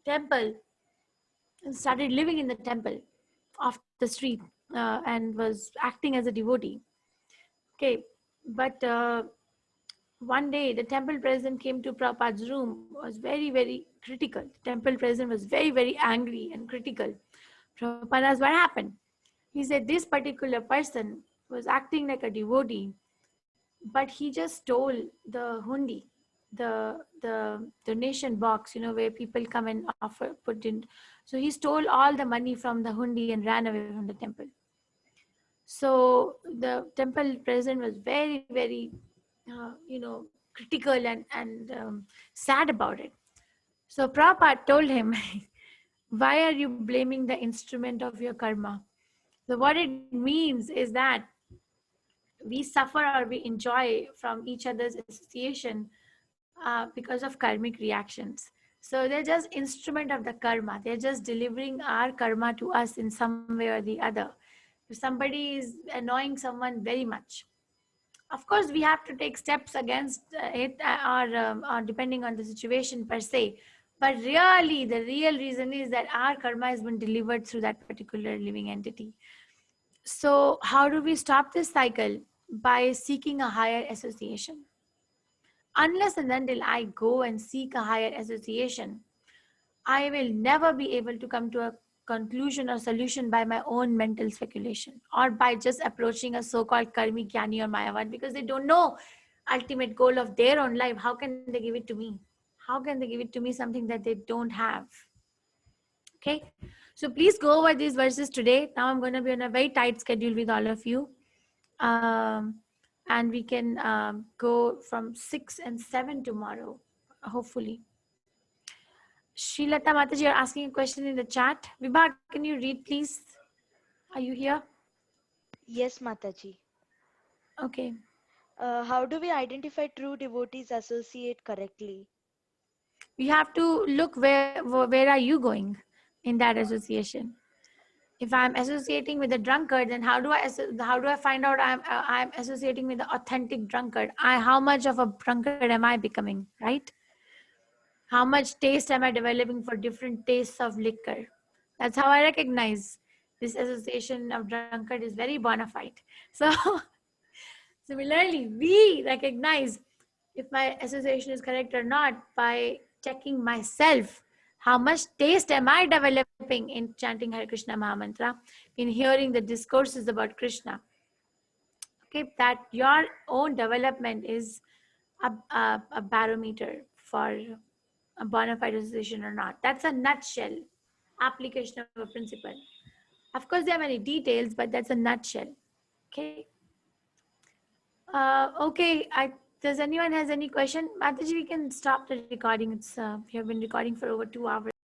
temple, and started living in the temple off the street and was acting as a devotee. Okay, but one day the temple president came to Prabhupada's room, was very, very critical. The temple president was very, very angry and critical. Prabhupada asked, what happened? He said this particular person was acting like a devotee, but he just stole the hundi, the donation box, where people come and offer, put in. So he stole all the money from the hundi and ran away from the temple. So the temple president was very, very, critical and sad about it. So Prabhupada told him, why are you blaming the instrument of your karma? So what it means is that we suffer or we enjoy from each other's association because of karmic reactions. So they're just instrument of the karma. They're just delivering our karma to us in some way or the other. If somebody is annoying someone very much, of course we have to take steps against it, or depending on the situation per se. But really, the real reason is that our karma has been delivered through that particular living entity. So how do we stop this cycle? By seeking a higher association. Unless and until I go and seek a higher association, I will never be able to come to a conclusion or solution by my own mental speculation, or by just approaching a so-called karmi jnani or mayavad, because they don't know ultimate goal of their own life. How can they give it to me? How can they give it to me something that they don't have? Okay, so please go over these verses today. Now I'm going to be on a very tight schedule with all of you. And we can go from 6 and 7 tomorrow, hopefully. Srilata Mataji, you're asking a question in the chat. Vibha, can you read, please? Are you here? Yes, Mataji. Okay. How do we identify true devotees associate correctly? We have to look where are you going in that association. If I'm associating with a drunkard, then how do I find out I'm associating with the authentic drunkard? How much of a drunkard am I becoming, right? How much taste am I developing for different tastes of liquor? That's how I recognize this association of drunkard is very bona fide. So similarly, we recognize if my association is correct or not by checking myself. How much taste am I developing in chanting Hare Krishna Mahamantra, in hearing the discourses about Krishna? Okay, that your own development is a barometer for a bona fide association or not. That's a nutshell application of a principle. Of course, there are many details, but that's a nutshell. Okay. Okay. Does anyone has any question? Mataji, we can stop the recording. We have been recording for over 2 hours.